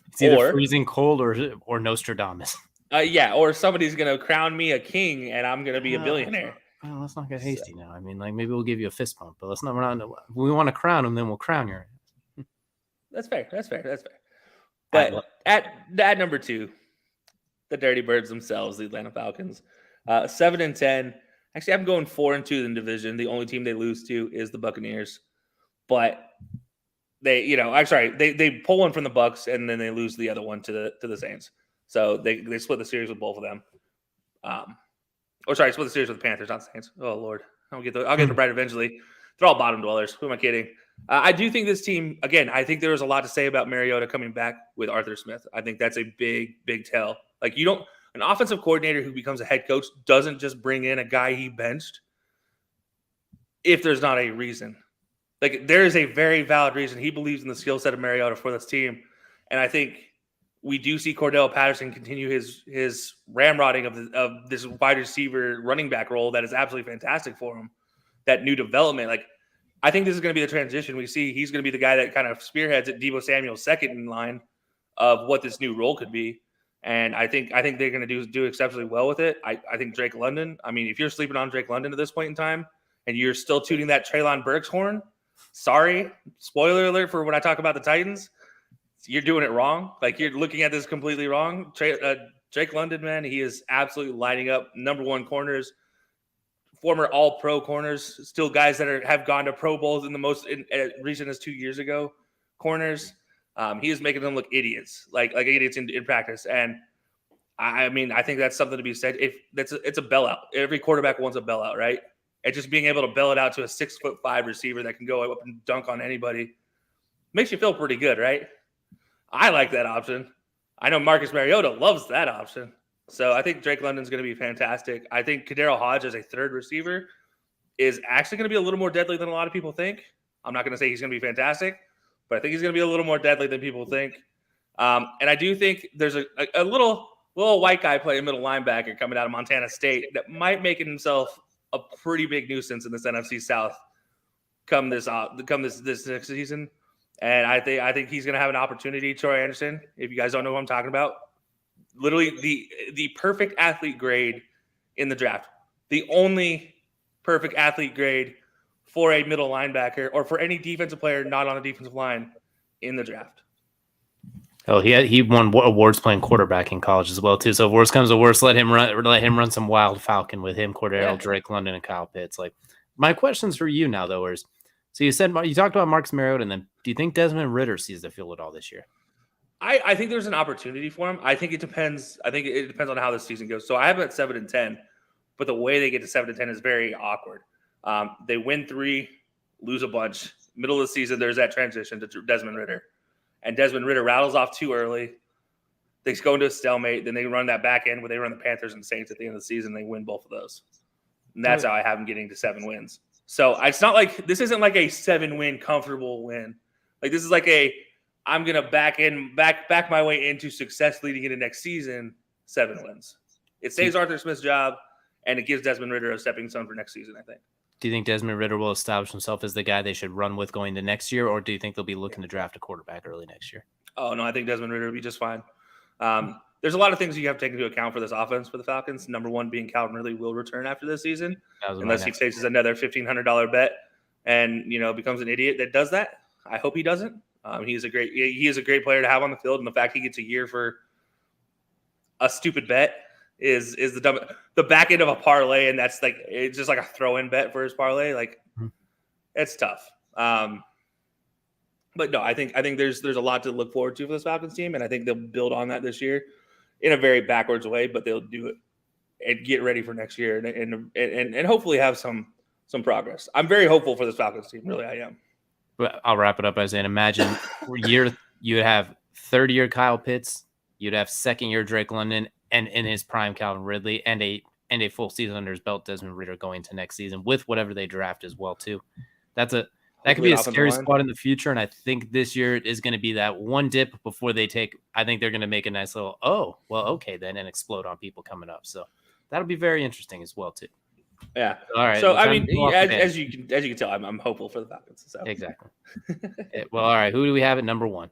It's either freezing cold or Nostradamus. Or somebody's going to crown me a king and I'm going to be a billionaire. Well, let's not get hasty now. I mean, like, maybe we'll give you a fist bump, but let's not. We want to crown him, then we'll crown your ass. That's fair. But at number 2, the Dirty Birds themselves, the Atlanta Falcons, 7-10. Actually, I'm going 4-2 in the division. The only team they lose to is the Buccaneers, but they pull one from the Bucs and then they lose the other one to the Saints. So they split the series with both of them. Split the series with the Panthers, not the Saints. Oh Lord, I'll get the bread eventually. They're all bottom dwellers. Who am I kidding? I do think this team, again, I think there was a lot to say about Mariota coming back with Arthur Smith. I think that's a big tell. Like, an offensive coordinator who becomes a head coach doesn't just bring in a guy he benched if there's not a reason. Like, there is a very valid reason. He believes in the skill set of Mariota for this team. And I think we do see Cordell Patterson continue his ramrodding of this wide receiver running back role that is absolutely fantastic for him. That new development. Like, I think this is going to be the transition we see. He's going to be the guy that kind of spearheads at Deebo Samuel's second in line of what this new role could be. And I think they're going to do exceptionally well with it. I think Drake London, I mean, if you're sleeping on Drake London at this point in time and you're still tooting that Treylon Burks horn, sorry, spoiler alert for when I talk about the Titans, you're doing it wrong. Like, you're looking at this completely wrong. Drake London, man, he is absolutely lighting up number 1 corners, former all-pro corners, still guys that have gone to Pro Bowls in the most recent as 2 years ago, corners. He is making them look idiots, like idiots in practice. And I mean, I think that's something to be said. It's a bailout. Every quarterback wants a bailout, right? And just being able to bail it out to a 6'5" receiver that can go up and dunk on anybody makes you feel pretty good, right? I like that option. I know Marcus Mariota loves that option. So I think Drake London's going to be fantastic. I think Kadero Hodge as a third receiver is actually going to be a little more deadly than a lot of people think. I'm not going to say he's going to be fantastic, but I think he's going to be a little more deadly than people think. And I do think there's a little white guy playing middle linebacker coming out of Montana State that might make himself a pretty big nuisance in this NFC South come this next season. And I think he's going to have an opportunity. Troy Anderson, if you guys don't know who I'm talking about, literally the perfect athlete grade in the draft. The only perfect athlete grade for a middle linebacker or for any defensive player not on a defensive line in the draft. Oh, he won awards playing quarterback in college as well too. So if worse comes to worse, let him run some wild Falcon with him, Cordero, Drake London, and Kyle Pitts. Like, my questions for you now though is, so you talked about Marcus Mariota, and then do you think Desmond Ridder sees the field at all this year? I think there's an opportunity for him. I think it depends. I think it depends on how this season goes. So I have him at 7-10, but the way they get to 7-10 is very awkward. They win 3, lose a bunch. Middle of the season, there's that transition to Desmond Ridder. And Desmond Ridder rattles off too early. They go into a stalemate. Then they run that back end where they run the Panthers and Saints at the end of the season. They win both of those. And that's how I have them getting to 7 wins. So it's not like – this isn't like a 7-win comfortable win. Like, this is like I'm going to back my way into success leading into next season, 7 wins. It saves Arthur Smith's job, and it gives Desmond Ridder a stepping stone for next season, I think. Do you think Desmond Ridder will establish himself as the guy they should run with going to next year, or do you think they'll be looking to draft a quarterback early next year? Oh, no, I think Desmond Ridder will be just fine. There's a lot of things you have to take into account for this offense for the Falcons. Number 1 being Calvin Ridley will return after this season, unless he takes another $1,500 bet and becomes an idiot that does that. I hope he doesn't. He is a great player to have on the field, and the fact he gets a year for a stupid bet is the back end of a parlay, and that's like it's just like a throw-in bet for his parlay. Like, it's tough. But no, I think there's a lot to look forward to for this Falcons team, and I think they'll build on that this year in a very backwards way, but they'll do it and get ready for next year and hopefully have some progress. I'm very hopeful for this Falcons team. Really, I am. But I'll wrap it up by saying, imagine you would have third-year Kyle Pitts, you'd have second-year Drake London, and in his prime Calvin Ridley, and a full season under his belt Desmond Ridder going to next season with whatever they draft as well too. That could Hopefully be an a offensive scary line. squad in the future, and I think this year is going to be that one dip before they take. I think they're going to make a nice little okay then, and explode on people coming up. So that'll be very interesting as well too. Yeah. All right. So Well, I time to mean, go off the band. as you can tell, I'm hopeful for the Falcons. So Exactly. Well, all right. Who do we have at number one?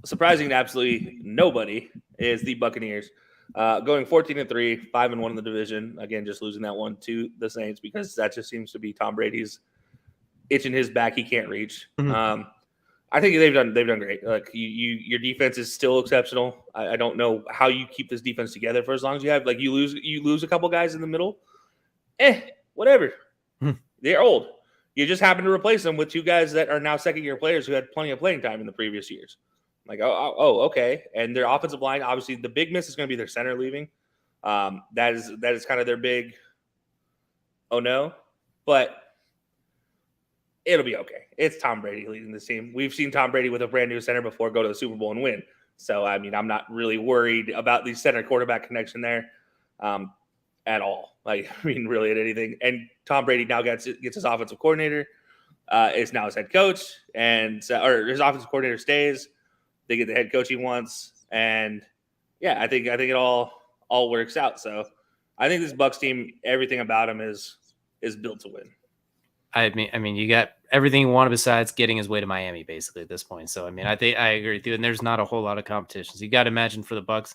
surprising to absolutely nobody is the Buccaneers. Going 14-3, 5-1 in the division. Again, just losing that one to the Saints because that just seems to be Tom Brady's itching his back he can't reach. Mhm. I think they've done great. Like your defense is still exceptional. I don't know how you keep this defense together for as long as you have. Like you lose a couple guys in the middle. Whatever. They're old. You just happen to replace them with two guys that are now second-year players who had plenty of playing time in the previous years. Like, okay. And their offensive line, obviously, the big miss is going to be their center leaving. That is kind of their big, oh no. But it'll be okay. It's Tom Brady leading this team. We've seen Tom Brady with a brand new center before go to the Super Bowl and win. So, I mean, I'm not really worried about the center-quarterback connection there at all. Like, I mean, really at anything. And Tom Brady now gets his offensive coordinator. Is now his head coach. Or his offensive coordinator stays. They get the head coach he wants. And, yeah, I think it all works out. So, I think this Bucs team, everything about him is built to win. I mean, you got everything you want besides getting his way to Miami, basically at this point. So, I mean, I think I agree with you. And there's not a whole lot of competition. So you got to imagine for the Bucs,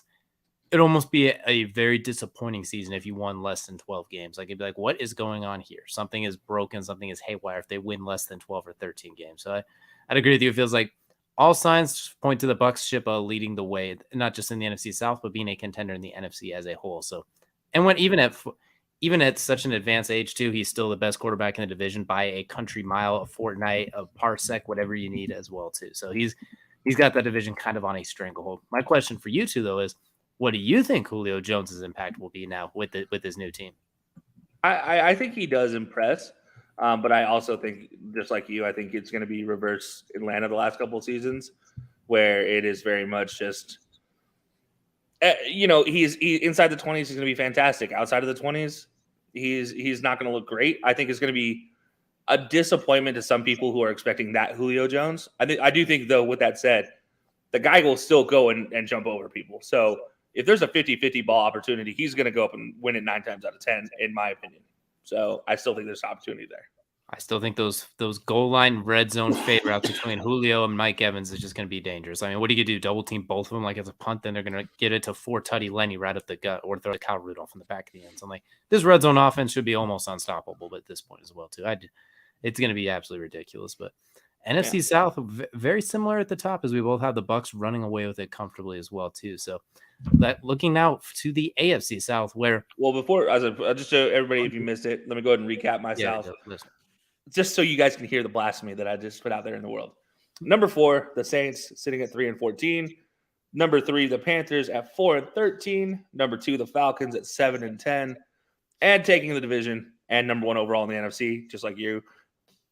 it'd almost be a very disappointing season if you won less than 12 games. Like it'd be like, what is going on here? Something is broken. Something is haywire if they win less than 12 or 13 games. So I'd agree with you. It feels like all signs point to the Bucs ship leading the way, not just in the NFC South, but being a contender in the NFC as a whole. So, and when even at such an advanced age too, he's still the best quarterback in the division by a country mile, a fortnight, a parsec, whatever you need as well too. So he's got that division kind of on a stranglehold. My question for you two though is, what do you think Julio Jones's impact will be now with his new team? I think he does impress, but I also think, just like you, I think it's going to be reverse Atlanta the last couple of seasons, where it is very much just, he's inside the 20s. He's going to be fantastic. Outside of the 20s, he's not going to look great. I think it's going to be a disappointment to some people who are expecting that Julio Jones. I do think, though, with that said, the guy will still go and jump over people. So if there's a 50-50 ball opportunity, he's going to go up and win it 9 times out of 10, in my opinion. So I still think there's opportunity there. I still think those goal line red zone fade routes between Julio and Mike Evans is just going to be dangerous. I mean, what do you do? Double team both of them like it's a punt, then they're going to get it to 4-tutty Lenny right up the gut, or throw to Kyle Rudolph in the back of the end. So I'm like, this red zone offense should be almost unstoppable, but at this point as well too. It's going to be absolutely ridiculous. But NFC South, very similar at the top, as we both have the Bucs running away with it comfortably as well too. So that looking now to the AFC South, where before I'll just show everybody, if you missed it, let me go ahead and recap myself. Just so you guys can hear the blasphemy that I just put out there in the world. Number 4, the Saints sitting at 3-14. Number 3, the Panthers at 4-13. Number 2, the Falcons at 7-10, and taking the division and number 1 overall in the NFC, just like you.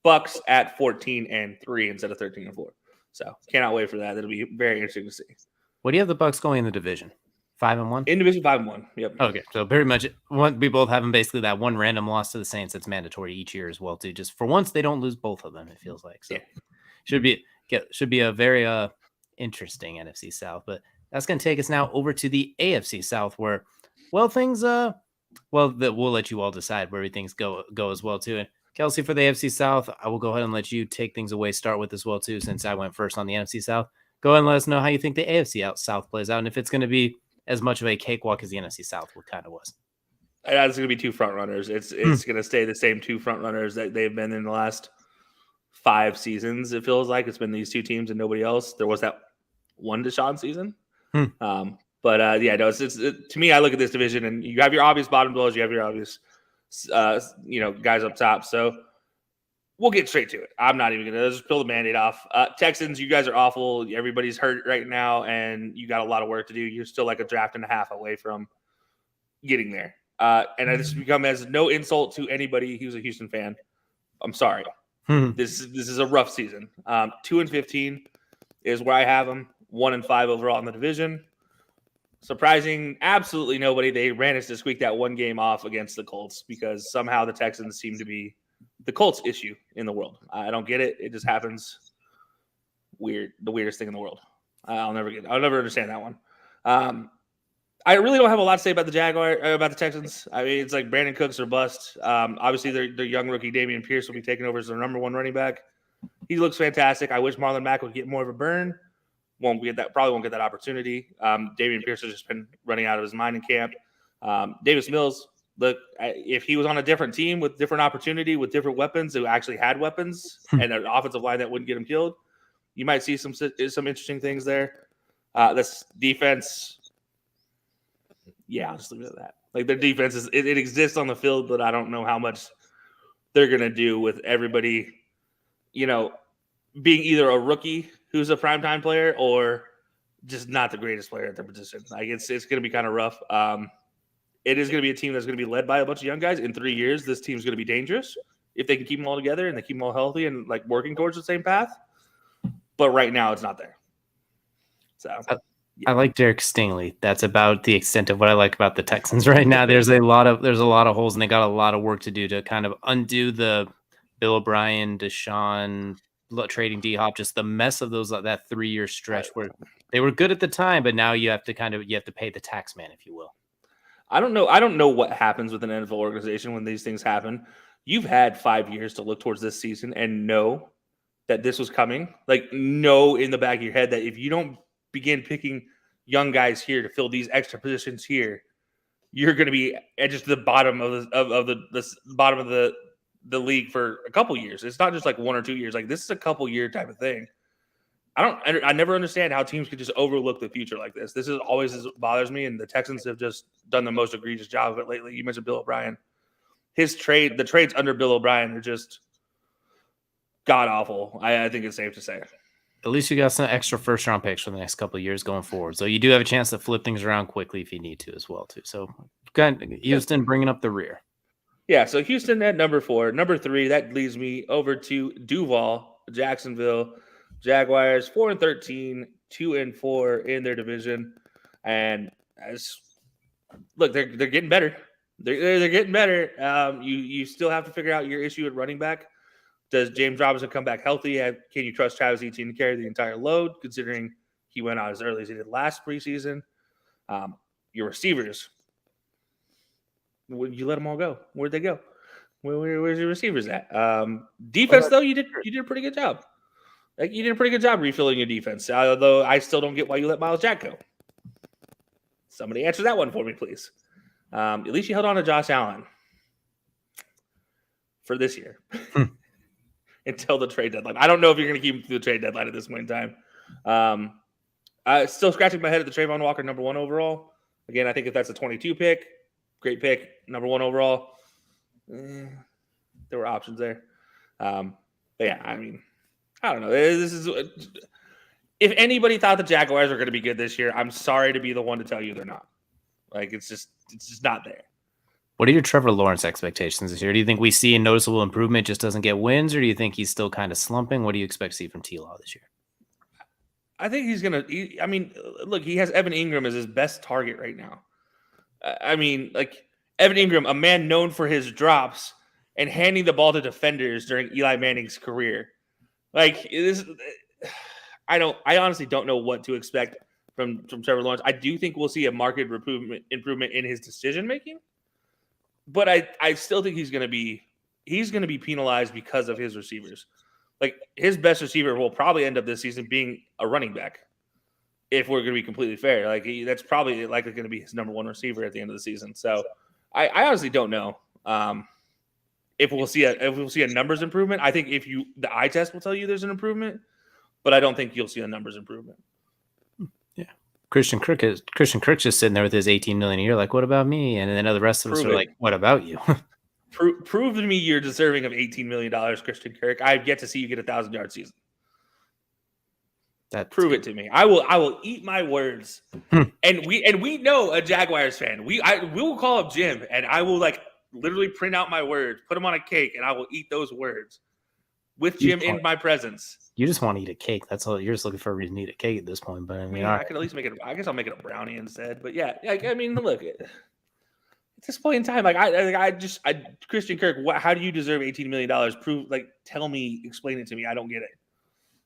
Bucs at 14-3 instead of 13-4. So cannot wait for that. It'll be very interesting to see. What do you have the Bucs going in the division? 5-1? In division 5-1. Yep. Okay. So very much we both have them basically that one random loss to the Saints that's mandatory each year as well too. Just for once they don't lose both of them, it feels like. So should be a very interesting NFC South. But that's gonna take us now over to the AFC South, where things we'll let you all decide where things go as well too. And Kelsey, for the AFC South, I will go ahead and let you take things away, start with as well too, since I went first on the NFC South. Go ahead and let us know how you think the AFC South plays out, and if it's going to be as much of a cakewalk as the NFC South kind of was. It's going to be 2 front runners. It's going to stay the same 2 front runners that they've been in the last 5 seasons. It feels like it's been these 2 teams and nobody else. There was that one Deshaun season. To me, I look at this division and you have your obvious bottom dwellers, you have your obvious guys up top. So we'll get straight to it. I'm not even going to just peel the Band-Aid off. Texans, you guys are awful. Everybody's hurt right now, and you got a lot of work to do. You're still like a draft and a half away from getting there. And this has become as no insult to anybody who's a Houston fan. I'm sorry. This is a rough season. 2-15 is where I have them. 1-5 overall in the division. Surprising absolutely nobody. They managed to squeak that one game off against the Colts because somehow the Texans seem to be the Colts issue in the world. I don't get it. It just happens. Weird, the weirdest thing in the world. I'll never understand that one. I really don't have a lot to say about the Texans. I mean, it's like Brandon Cooks or bust. Obviously, their young rookie Dameon Pierce will be taking over as their number 1 running back. He looks fantastic. I wish Marlon Mack would get more of a burn. Probably won't get that opportunity. Dameon Pierce has just been running out of his mind in camp. Davis Mills, look, if he was on a different team with different opportunity, with different weapons, who actually had weapons, and an offensive line that wouldn't get him killed, you might see some interesting things there. This defense. Yeah, I'll just leave it at that. Like their defense it exists on the field, but I don't know how much they're gonna do with everybody, being either a rookie who's a primetime player or just not the greatest player at their position. Like it's gonna be kind of rough. It is gonna be a team that's gonna be led by a bunch of young guys. In 3 years, this team's gonna be dangerous if they can keep them all together and they keep them all healthy and like working towards the same path. But right now, it's not there. So. I like Derek Stingley. That's about the extent of what I like about the Texans right now. There's a lot of holes, and they got a lot of work to do to kind of undo the Bill O'Brien, Deshaun trading D-Hop, just the mess of that 3-year stretch where they were good at the time, but now you have to pay the tax man, if you will. I don't know what happens with an NFL organization when these things happen. You've had 5 years to look towards this season and know that this was coming. Like know in the back of your head that if you don't begin picking young guys here to fill these extra positions here, you're going to be at just the bottom of the league for a couple years. It's not just like 1 or 2 years. Like this is a couple year type of thing. I never understand how teams could just overlook the future like this. This is always bothers me, and the Texans have just done the most egregious job of it lately. You mentioned Bill O'Brien. The trades under Bill O'Brien are just god awful. I think it's safe to say. At least you got some extra first-round picks for the next couple of years going forward. So you do have a chance to flip things around quickly if you need to as well, too. So Houston bringing up the rear. Yeah, so Houston at number 4. Number 3, that leads me over to Duval, Jacksonville. Jaguars, 4-13, 2-4 in their division. And they're getting better. They're getting better. You still have to figure out your issue at running back. Does James Robinson come back healthy? Can you trust Travis Etienne to carry the entire load, considering he went out as early as he did last preseason? Your receivers, you let them all go. Where'd they go? Where's your receivers at? Defense, though, you did a pretty good job. Like you did a pretty good job refilling your defense. Although I still don't get why you let Myles Jack go. Somebody answer that one for me, please. At least you held on to Josh Allen for this year. Until the trade deadline. I don't know if you're going to keep him through the trade deadline at this point in time. Still scratching my head at the Trayvon Walker number 1 overall. Again, I think if that's a 22 pick, great pick, number 1 overall. There were options there. But yeah, I mean, I don't know. If anybody thought the Jaguars were going to be good this year, I'm sorry to be the one to tell you they're not. Like it's just not there. What are your Trevor Lawrence expectations this year? Do you think we see a noticeable improvement, just doesn't get wins, or do you think he's still kind of slumping? What do you expect to see from T-Law this year? I think he's going to – I mean, look, he has Evan Ingram as his best target right now. I mean, like Evan Ingram, a man known for his drops and handing the ball to defenders during Eli Manning's career. Like, I honestly don't know what to expect from Trevor Lawrence. I do think we'll see a marked improvement in his decision-making. But I still think he's going to be penalized because of his receivers. Like his best receiver will probably end up this season being a running back. If we're going to be completely fair, like that's probably likely going to be his number 1 receiver at the end of the season. So I honestly don't know if we'll see a numbers improvement. I think the eye test will tell you there's an improvement, but I don't think you'll see a numbers improvement. Christian Kirk's just sitting there with his $18 million a year. Like, what about me? And then the rest of us are like, what about you? Prove to me you're deserving of $18 million, Christian Kirk. I've yet to see you get a 1,000-yard season. Prove it to me. I will eat my words. And we know a Jaguars fan. We will call up Jim, and I will like literally print out my words, put them on a cake, and I will eat those words with Jim in my presence. You just want to eat a cake. That's all. You're just looking for a reason to eat a cake at this point. But I mean, I could at least make it. I guess I'll make it a brownie instead. But yeah, I mean, look, it's this point in time, Christian Kirk, how do you deserve $18 million? Prove, tell me, explain it to me. I don't get it.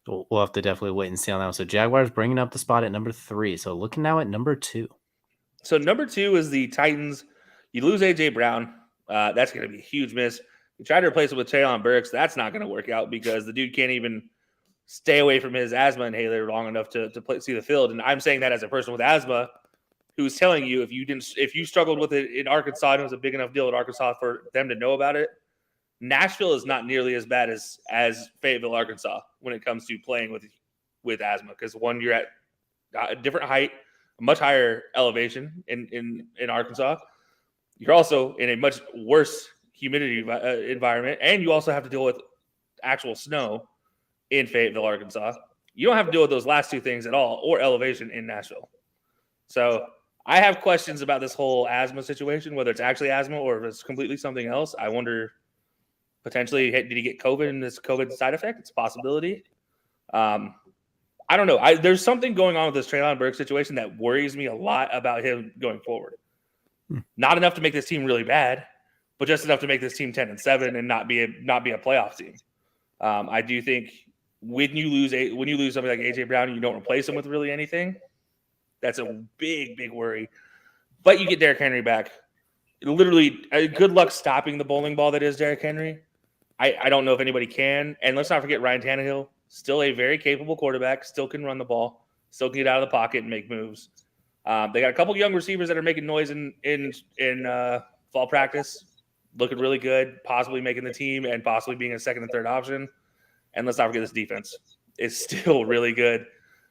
We'll have to definitely wait and see on that one. So Jaguars bringing up the spot at number 3. So looking now at number 2. So number 2 is the Titans. You lose A.J. Brown. That's going to be a huge miss. You try to replace it with Treylon Burks. That's not going to work out because the dude can't even stay away from his asthma inhaler long enough to see the field. And I'm saying that as a person with asthma who's telling you if you struggled with it in Arkansas and it was a big enough deal at Arkansas for them to know about it, Nashville is not nearly as bad as Fayetteville, Arkansas when it comes to playing with asthma because one, you're at a different height, a much higher elevation in Arkansas. You're also in a much worse humidity environment, and you also have to deal with actual snow in Fayetteville, Arkansas. You don't have to deal with those last two things at all, or elevation in Nashville. So I have questions about this whole asthma situation, whether it's actually asthma or if it's completely something else. I wonder, potentially, did he get COVID and this COVID side effect? It's a possibility. I don't know. There's something going on with this Treylon Burks situation that worries me a lot about him going forward. Not enough to make this team really bad, but just enough to make this team 10-7 and not be a playoff team. I do think when you lose somebody like A.J. Brown and you don't replace him with really anything, that's a big, big worry. But you get Derrick Henry back. Literally, good luck stopping the bowling ball that is Derrick Henry. I don't know if anybody can. And let's not forget Ryan Tannehill, still a very capable quarterback, still can run the ball, still can get out of the pocket and make moves. They got a couple young receivers that are making noise in fall practice, looking really good, possibly making the team and possibly being a second and third option. And let's not forget this defense is still really good.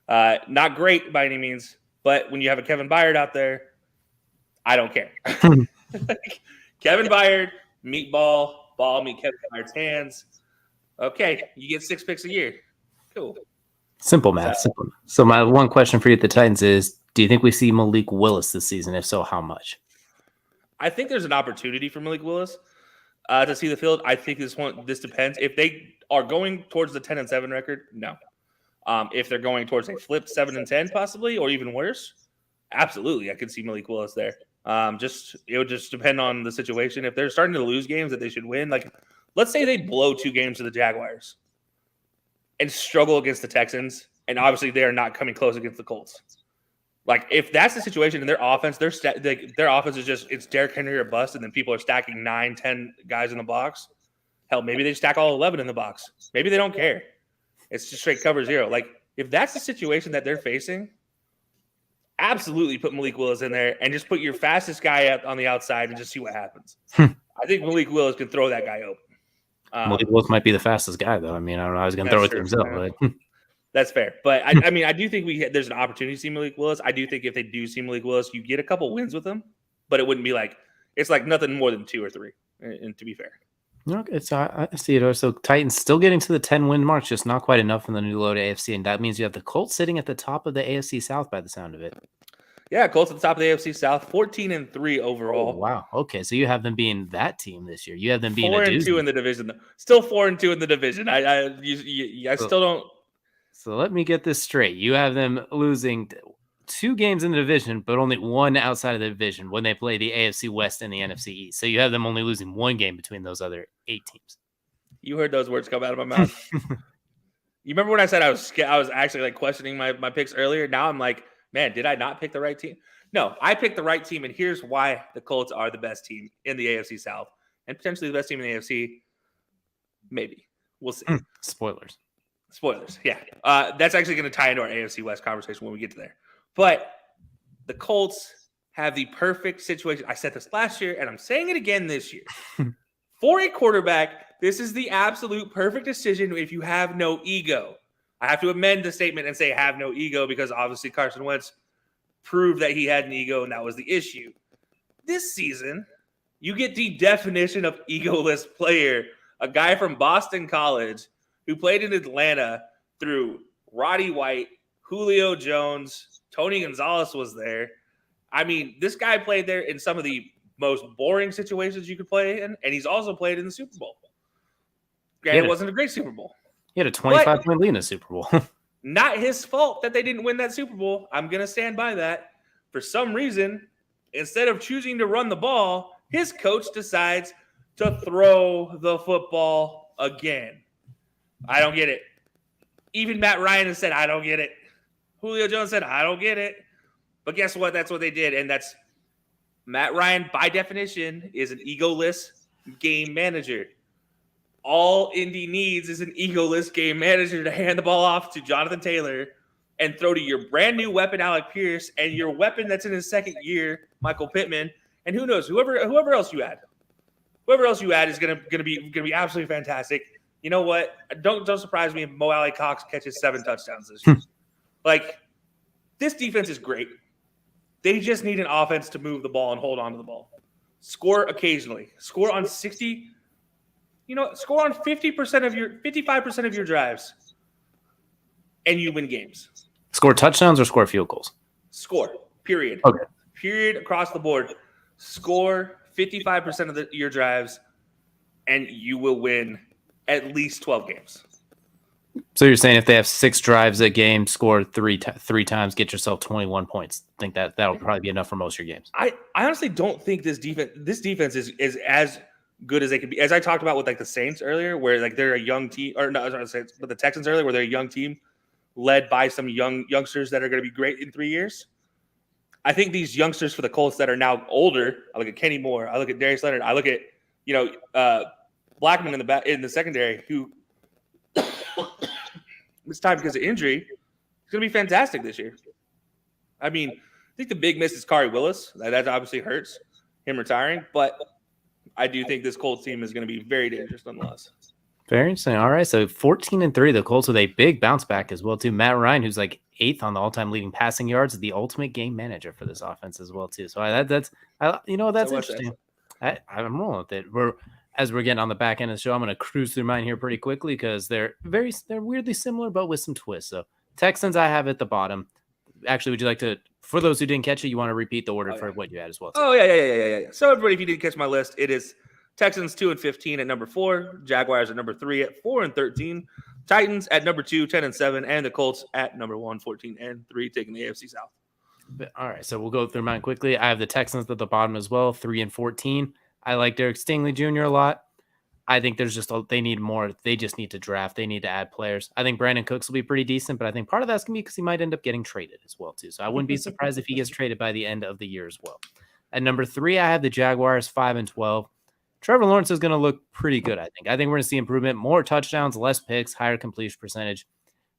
Not great by any means, but when you have a Kevin Byard out there, I don't care. Kevin Byard, meatball, ball meet Kevin Byard's hands. Okay, you get 6 picks a year. Cool. Simple math. So my one question for you at the Titans is, do you think we see Malik Willis this season? If so, how much? I think there's an opportunity for Malik Willis to see the field. I think this depends. If they are going towards the 10-7 record, no. If they're going towards a flip 7-10 possibly, or even worse, absolutely, I could see Malik Willis there. It would just depend on the situation. If they're starting to lose games that they should win, like let's say they blow 2 games to the Jaguars and struggle against the Texans, and obviously they are not coming close against the Colts. Like if that's the situation in their offense, their offense is just it's Derrick Henry or bust, and then people are stacking 9-10 guys in the box. Hell, maybe they stack all 11 in the box. Maybe they don't care. It's just straight cover zero. Like if that's the situation that they're facing, absolutely put Malik Willis in there and just put your fastest guy up on the outside and just see what happens. I think Malik Willis can throw that guy open. Malik Willis might be the fastest guy, though. I mean, I don't know. I was going to throw it to himself. But that's fair. But, I mean, I do think there's an opportunity to see Malik Willis. I do think if they do see Malik Willis, you get a couple wins with him. But it wouldn't be it's nothing more than 2 or 3, and to be fair. Okay, so I see it. So Titans still getting to the 10-win mark, just not quite enough in the new load AFC. And that means you have the Colts sitting at the top of the AFC South by the sound of it. Yeah, Colts at the top of the AFC South, 14-3 overall. Oh, wow. Okay, so you have them being that team this year. You have them being 4-2 in the division. Still 4-2 in the division. I still don't. So let me get this straight. You have them losing 2 games in the division, but only 1 outside of the division when they play the AFC West and the NFC East. So you have them only losing 1 game between those other 8 teams. You heard those words come out of my mouth. You remember when I said I was actually questioning my picks earlier? Now I'm like, man, did I not pick the right team? No, I picked the right team, and here's why the Colts are the best team in the AFC South and potentially the best team in the AFC. Maybe. We'll see. Spoilers, yeah. That's actually going to tie into our AFC West conversation when we get to there. But the Colts have the perfect situation. I said this last year, and I'm saying it again this year. For a quarterback, this is the absolute perfect decision if you have no ego. I have to amend the statement and say have no ego because obviously Carson Wentz proved that he had an ego, and that was the issue. This season, you get the definition of egoless player, a guy from Boston College who played in Atlanta through Roddy White, Julio Jones, Tony Gonzalez was there. I mean, this guy played there in some of the most boring situations you could play in, and he's also played in the Super Bowl. Granted, it wasn't a great Super Bowl. He had a 25-point lead in the Super Bowl. Not his fault that they didn't win that Super Bowl. I'm going to stand by that. For some reason, instead of choosing to run the ball, His coach decides to throw the football again. I don't get it. Even Matt Ryan has said, I don't get it. Julio Jones said, I don't get it. But guess what? That's what they did. And that's Matt Ryan, by definition, is an egoless game manager. All Indy needs is an egoless game manager to hand the ball off to Jonathan Taylor and throw to your brand new weapon, Alec Pierce, and your weapon that's in his second year, Michael Pittman. And who knows, whoever else you add. Whoever else you add is gonna be absolutely fantastic. You know what? Don't surprise me if Mo Alley Cox catches 7 touchdowns this year. Like, this defense is great. They just need an offense to move the ball and hold on to the ball. Score occasionally. Score on 60. Score on 55% of your drives, and you win games. Score touchdowns or score field goals? Score. Period. Okay. Period across the board. Score 55% of your drives, and you will win at least 12 games. So you're saying if they have 6 drives a game, score three times, get yourself 21 points. I think that'll probably be enough for most of your games. I honestly don't think this defense is as good as they could be. As I talked about with like the Saints earlier, where like they're a young team, or no, I was going to say, but the Texans earlier, where they're a young team led by some youngsters that are going to be great in 3 years. I think these youngsters for the Colts that are now older, I look at Kenny Moore, I look at Darius Leonard, I look at Blackman in the secondary, who this time because of injury, is going to be fantastic this year. I mean, I think the big miss is Kari Willis. That obviously hurts him retiring, but I do think this Colts team is going to be very dangerous nonetheless. Very interesting. All right, so 14-3, the Colts with a big bounce back as well too. Matt Ryan, who's like 8th on the all-time leading passing yards, the ultimate game manager for this offense as well too. So that's interesting. I'm rolling with it. As we're getting on the back end of the show, I'm going to cruise through mine here pretty quickly because they're weirdly similar, but with some twists. So Texans, I have at the bottom. Actually, would you like to, for those who didn't catch it, you want to repeat the order for what you had as well? Oh, yeah. So everybody, if you didn't catch my list, it is Texans 2-15 at number 4, Jaguars at number 3 at 4-13, Titans at number 2, 10-7, and the Colts at number 1, 14-3, taking the AFC South. All right, so we'll go through mine quickly. I have the Texans at the bottom as well, 3-14. I like Derek Stingley Jr. a lot. I think they need more. They just need to draft. They need to add players. I think Brandon Cooks will be pretty decent, but I think part of that's going to be because he might end up getting traded as well too. So I wouldn't be surprised if he gets traded by the end of the year as well. At number 3, I have the Jaguars 5-12. Trevor Lawrence is going to look pretty good, I think. I think we're going to see improvement, more touchdowns, less picks, higher completion percentage.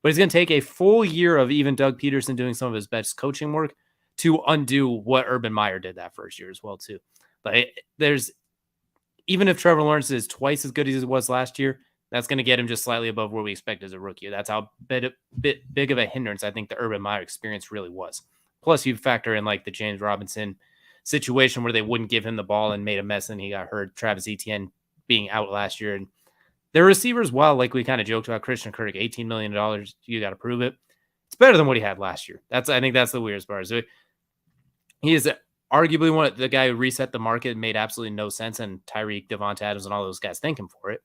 But he's going to take a full year of even Doug Peterson doing some of his best coaching work to undo what Urban Meyer did that first year as well too. But even if Trevor Lawrence is twice as good as he was last year, that's going to get him just slightly above where we expect as a rookie. That's how bit big of a hindrance I think the Urban Meyer experience really was. Plus, you factor in like the James Robinson situation where they wouldn't give him the ball and made a mess and he got hurt. Travis Etienne being out last year. And their receivers, well, like we kind of joked about, Christian Kirk, $18 million, you got to prove it. It's better than what he had last year. I think that's the weirdest part. So he is arguably the guy who reset the market and made absolutely no sense, and Tyreek, Devonta Adams, and all those guys thank him for it.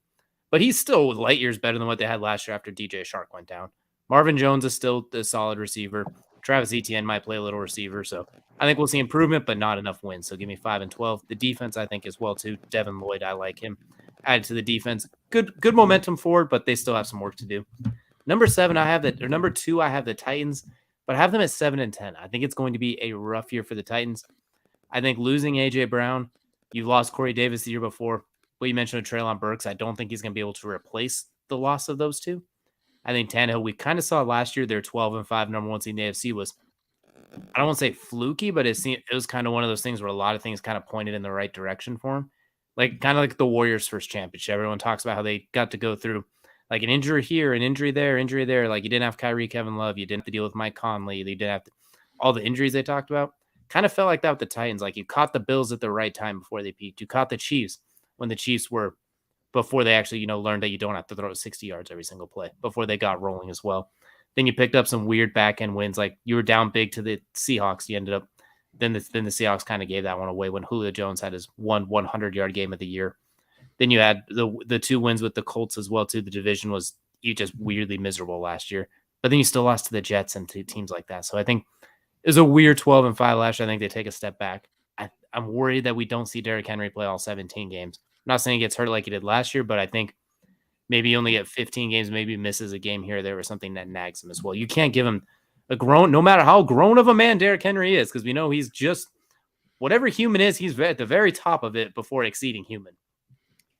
But he's still light years better than what they had last year after DJ Shark went down. Marvin Jones is still a solid receiver. Travis Etienne might play a little receiver. So I think we'll see improvement, but not enough wins. So give me 5-12. The defense, I think, as well, too. Devin Lloyd, I like him. Added to the defense. Good momentum forward, but they still have some work to do. Number 2, I have the Titans, but I have them at 7-10. I think it's going to be a rough year for the Titans. I think losing A.J. Brown, you lost Corey Davis the year before. What you mentioned with Treylon Burks, I don't think he's going to be able to replace the loss of those two. I think Tannehill, we kind of saw last year, their 12-5 number 1 seed in the AFC was, I don't want to say fluky, but it was kind of one of those things where a lot of things kind of pointed in the right direction for him. Like kind of like the Warriors' first championship. Everyone talks about how they got to go through like an injury here, an injury there. Like you didn't have Kyrie, Kevin Love. You didn't have to deal with Mike Conley. You didn't have all the injuries they talked about. Kind of felt like that with the Titans. Like you caught the Bills at the right time before they peaked. You caught the Chiefs when the Chiefs were, before they actually, learned that you don't have to throw 60 yards every single play, before they got rolling as well. Then you picked up some weird back end wins. Like you were down big to the Seahawks. You ended up, then the Seahawks kind of gave that one away when Julio Jones had his 100-yard game of the year. Then you had the 2 wins with the Colts as well too. The division was just weirdly miserable last year, but then you still lost to the Jets and to teams like that. So I think it was a weird 12-5 last year. I think they take a step back. I'm worried that we don't see Derrick Henry play all 17 games. I'm not saying he gets hurt like he did last year, but I think maybe he only get 15 games, maybe misses a game here or there or something that nags him as well. You can't give him no matter how grown of a man Derrick Henry is, because we know he's just whatever human is, he's at the very top of it before exceeding human.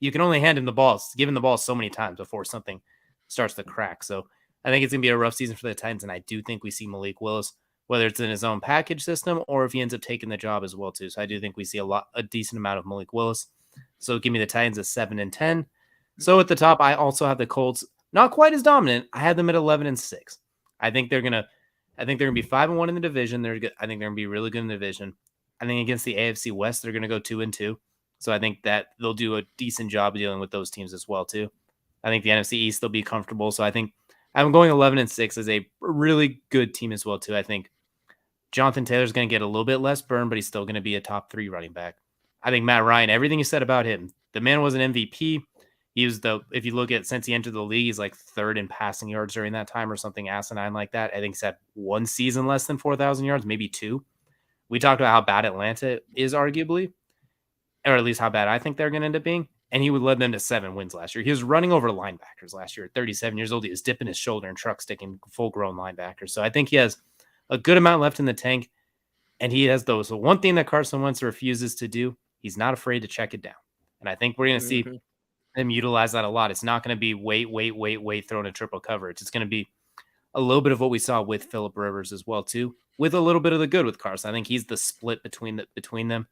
You can only hand him the ball, give him the ball so many times before something starts to crack. So I think it's going to be a rough season for the Titans, and I do think we see Malik Willis, whether it's in his own package system or if he ends up taking the job as well too. So I do think we see a decent amount of Malik Willis. So give me the Titans at 7-10. So at the top, I also have the Colts, not quite as dominant. I had them at 11-6. I think they're gonna be 5-1 in the division. I think they're gonna be really good in the division. I think against the AFC West, they're gonna go 2-2. So I think that they'll do a decent job dealing with those teams as well too. I think the NFC East they'll be comfortable. So I think I'm going 11-6 as a really good team as well too. I think Jonathan Taylor's going to get a little bit less burn, but he's still going to be a top 3 running back. I think Matt Ryan, everything you said about him, the man was an MVP. He was if you look at since he entered the league, he's like 3rd in passing yards during that time or something asinine like that. I think he's had 1 season less than 4,000 yards, maybe 2. We talked about how bad Atlanta is arguably, or at least how bad I think they're going to end up being. And he would lead them to 7 wins last year. He was running over linebackers last year at 37 years old. He was dipping his shoulder and truck sticking full-grown linebackers. So I think he has a good amount left in the tank, and he has those. So one thing that Carson Wentz refuses to do, he's not afraid to check it down. And I think we're going to see him utilize that a lot. It's not going to be wait, throwing a triple coverage. It's going to be a little bit of what we saw with Phillip Rivers as well, too, with a little bit of the good with Carson. I think he's the split between them.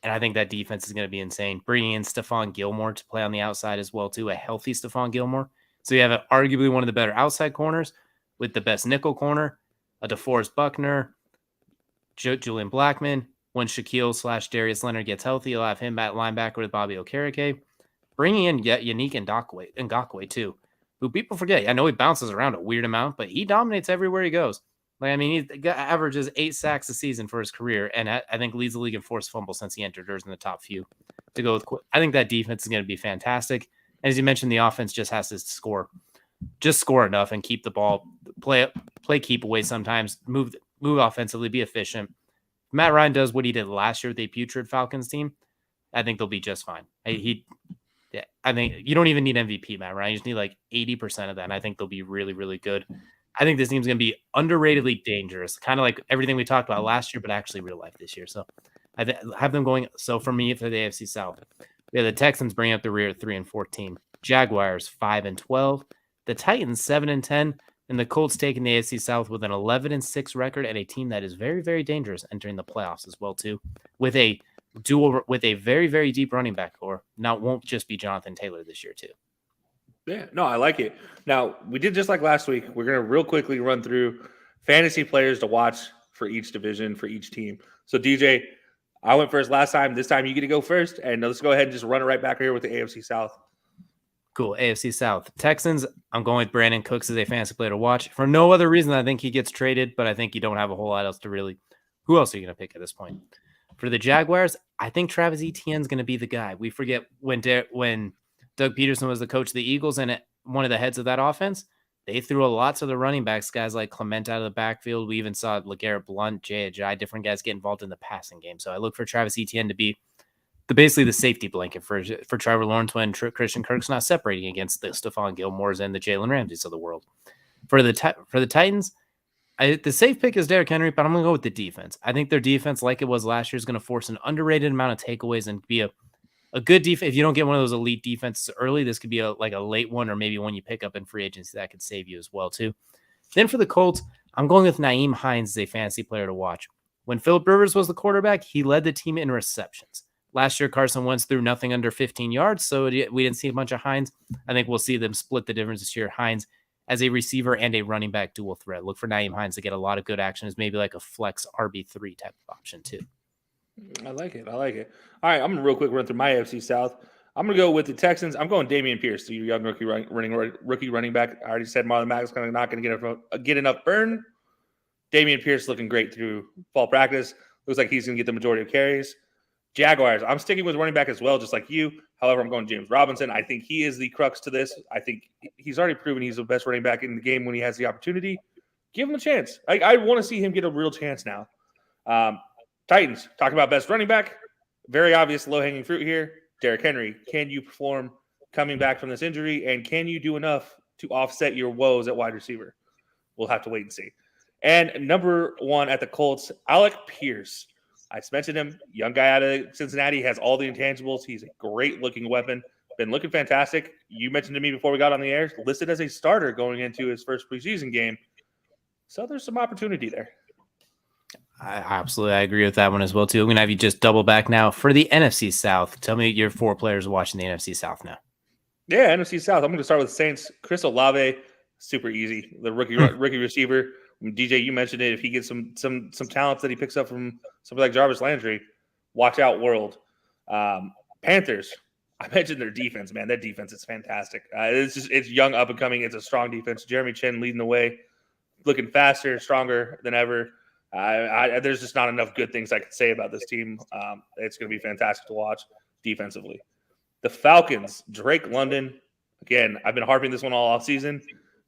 And I think that defense is going to be insane. Bringing in Stephon Gilmore to play on the outside as well, too, a healthy Stephon Gilmore. So you have arguably one of the better outside corners with the best nickel corner, a DeForest Buckner, Julian Blackmon. When Shaquille/Darius Leonard gets healthy, you'll have him at linebacker with Bobby Okereke. Bringing in Yannick Ngakoue, too, who people forget. I know he bounces around a weird amount, but he dominates everywhere he goes. He averages 8 sacks a season for his career, and I think leads the league in forced fumbles since he entered. There's in the top few to go with. I think that defense is going to be fantastic. As you mentioned, the offense just has to score enough and keep the ball, play keep away sometimes, move offensively, be efficient. Matt Ryan does what he did last year with a putrid Falcons team. I think they'll be just fine. I think you don't even need MVP, Matt Ryan. You just need like 80% of that, and I think they'll be really, really good. I think this team's going to be underratedly dangerous, kind of like everything we talked about last year, but actually real life this year. So I have them going. So for me, for the AFC South, we have the Texans bringing up the rear at 3-14, Jaguars 5-12, the Titans 7-10, and the Colts taking the AFC South with an 11-6 record and a team that is very, very dangerous entering the playoffs as well too, with a very, very deep running back core. Now it won't just be Jonathan Taylor this year too. Yeah, no, I like it. Now, we did just like last week. We're going to real quickly run through fantasy players to watch for each division, for each team. So, DJ, I went first last time. This time you get to go first. And let's go ahead and just run it right back here with the AFC South. Cool. AFC South. Texans, I'm going with Brandon Cooks as a fantasy player to watch. For no other reason, I think he gets traded, but I think you don't have a whole lot else to really – who else are you going to pick at this point? For the Jaguars, I think Travis Etienne's going to be the guy. We forget when Doug Peterson was the coach of the Eagles and one of the heads of that offense, they threw a lot to the running backs, guys like Clement out of the backfield. We even saw LeGarrette Blount, Jay Ajayi, different guys get involved in the passing game. So I look for Travis Etienne to be basically the safety blanket for Trevor Lawrence when Christian Kirk's not separating against the Stephon Gilmores and the Jalen Ramseys of the world. For the Titans, the safe pick is Derrick Henry, but I'm going to go with the defense. I think their defense, like it was last year, is going to force an underrated amount of takeaways and be a good defense. If you don't get one of those elite defenses early, this could be a late one or maybe one you pick up in free agency that could save you as well too. Then for the Colts, I'm going with Nyheim Hines as a fantasy player to watch. When Phillip Rivers was the quarterback, he led the team in receptions. Last year, Carson Wentz threw nothing under 15 yards, so we didn't see a bunch of Hines. I think we'll see them split the difference this year. Hines as a receiver and a running back dual threat. Look for Nyheim Hines to get a lot of good action as maybe like a flex RB3 type of option too. I like it. All right, I'm going to real quick run through my AFC South. I'm going to go with the Texans. I'm going Dameon Pierce, the young rookie running back. I already said Marlon Mack is not going to get enough burn. Dameon Pierce looking great through fall practice. Looks like he's going to get the majority of carries. Jaguars, I'm sticking with running back as well, just like you. However, I'm going James Robinson. I think he is the crux to this. I think he's already proven he's the best running back in the game when he has the opportunity. Give him a chance. I want to see him get a real chance now. Titans, talking about best running back. Very obvious low-hanging fruit here. Derrick Henry, can you perform coming back from this injury, and can you do enough to offset your woes at wide receiver? We'll have to wait and see. And number 1 at the Colts, Alec Pierce. I mentioned him, young guy out of Cincinnati, has all the intangibles. He's a great-looking weapon. Been looking fantastic. You mentioned to me before we got on the air, listed as a starter going into his first preseason game. So there's some opportunity there. I agree with that one as well, too. I'm going to have you just double back now for the NFC South. Tell me your 4 players watching the NFC South now. Yeah, NFC South. I'm going to start with Saints. Chris Olave, super easy. The rookie receiver. DJ, you mentioned it. If he gets some talents that he picks up from somebody like Jarvis Landry, watch out, world. Panthers. I mentioned their defense, man. That defense is fantastic. It's young, up and coming. It's a strong defense. Jeremy Chin leading the way, looking faster, stronger than ever. There's just not enough good things I could say about this team. It's going to be fantastic to watch defensively. The Falcons, Drake London. Again, I've been harping this one all off season.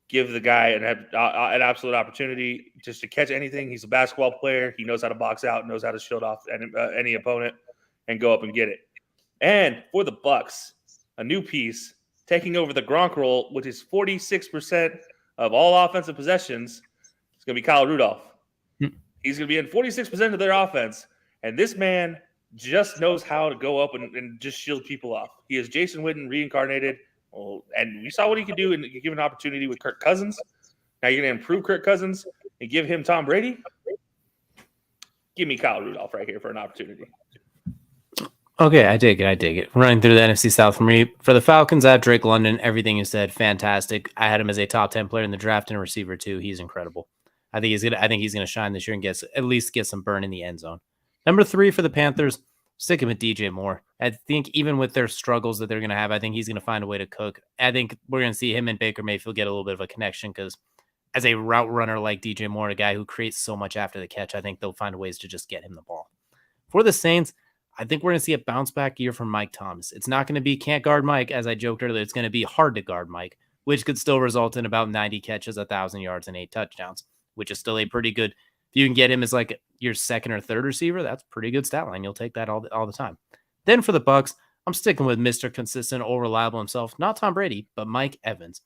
Give the guy an absolute opportunity just to catch anything. He's a basketball player. He knows how to box out, knows how to shield off any opponent and go up and get it. And for the Bucks, a new piece taking over the Gronk role, which is 46% of all offensive possessions. It's going to be Kyle Rudolph. He's going to be in 46% of their offense. And this man just knows how to go up and just shield people off. He is Jason Witten reincarnated. And we saw what he could do and give an opportunity with Kirk Cousins. Now you're going to improve Kirk Cousins and give him Tom Brady? Give me Kyle Rudolph right here for an opportunity. Okay, I dig it. Running through the NFC South for me. For the Falcons, I have Drake London. Everything you said, fantastic. I had him as a top 10 player in the draft and a receiver too. He's incredible. I think he's gonna shine this year and at least get some burn in the end zone. Number 3 for the Panthers, sticking with DJ Moore. I think even with their struggles that they're gonna have, I think he's gonna find a way to cook. I think we're gonna see him and Baker Mayfield get a little bit of a connection because as a route runner like DJ Moore, a guy who creates so much after the catch, I think they'll find ways to just get him the ball. For the Saints, I think we're going to see a bounce back year from Mike Thomas. It's not going to be can't guard Mike, as I joked earlier. It's going to be hard to guard Mike, which could still result in about 90 catches, 1,000 yards, and 8 touchdowns, which is still a pretty good. If you can get him as like your second or third receiver, that's a pretty good stat line. You'll take that all the time. Then for the Bucks, I'm sticking with Mr. Consistent or reliable himself, not Tom Brady, but Mike Evans.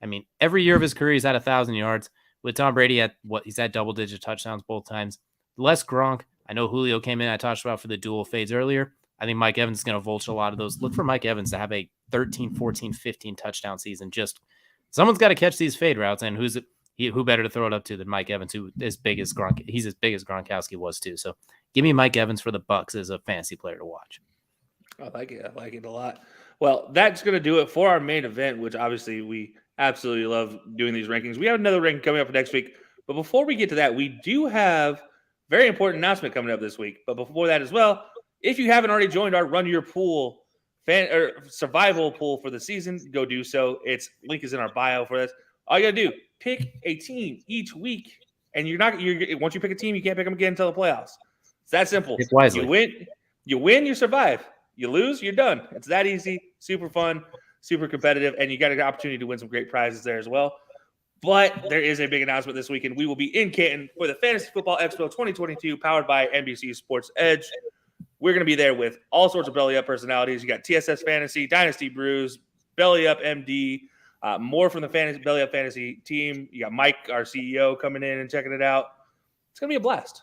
I mean, every year of his career, he's had 1,000 yards. With Tom Brady he's had double-digit touchdowns both times. Less Gronk. I know Julio came in. I talked about for the dual fades earlier. I think Mike Evans is going to vulture a lot of those. Look for Mike Evans to have a 13, 14, 15 touchdown season. Just someone's got to catch these fade routes, and who better to throw it up to than Mike Evans, who is big as Gronk. He's as big as Gronkowski was too. So give me Mike Evans for the Bucks as a fantasy player to watch. I like it a lot. Well, that's going to do it for our main event, which obviously we absolutely love doing these rankings. We have another ranking coming up for next week. But before we get to that, we do have very important announcement coming up this week. But before that as well, if you haven't already joined our Run Your Pool survival pool for the season, go do so. Link is in our bio for this. All you got to do, pick a team each week. And once you pick a team, you can't pick them again until the playoffs. It's that simple. Pick wisely. You win, you survive. You lose, you're done. It's that easy, super fun, super competitive, and you got an opportunity to win some great prizes there as well. But there is a big announcement this weekend. We will be in Canton for the Fantasy Football Expo 2022, powered by NBC Sports Edge. We're going to be there with all sorts of Belly Up personalities. You got TSS Fantasy, Dynasty Brews, Belly Up MD, more from the Belly Up Fantasy team. You got Mike, our CEO, coming in and checking it out. It's going to be a blast.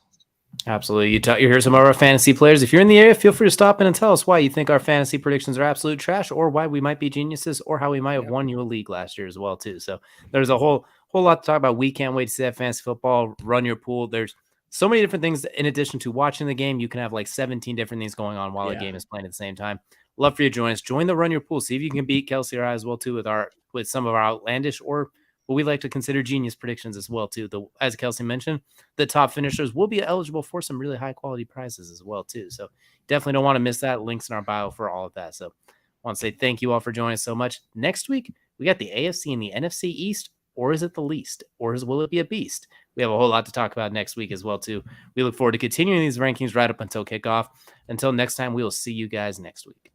Absolutely. You hear some of our fantasy players. If you're in the area, feel free to stop in and tell us why you think our fantasy predictions are absolute trash, or why we might be geniuses, or how we might have won you a league last year as well too. So there's a whole lot to talk about. We can't wait to see that fantasy football. Run your pool. There's so many different things in addition to watching the game. You can have like 17 different things going on while the game is playing at the same time. Love for you to join us. Join the Run Your Pool. See if you can beat Kelsey or I as well too with some of our outlandish or what we like to consider genius predictions as well too. As Kelsey mentioned, the top finishers will be eligible for some really high quality prizes as well too. So definitely don't want to miss that. Links in our bio for all of that. So I want to say thank you all for joining us so much. Next week, we got the AFC and the NFC East, or is it the least, or will it be a beast? We have a whole lot to talk about next week as well too. We look forward to continuing these rankings right up until kickoff. Until next time, we will see you guys next week.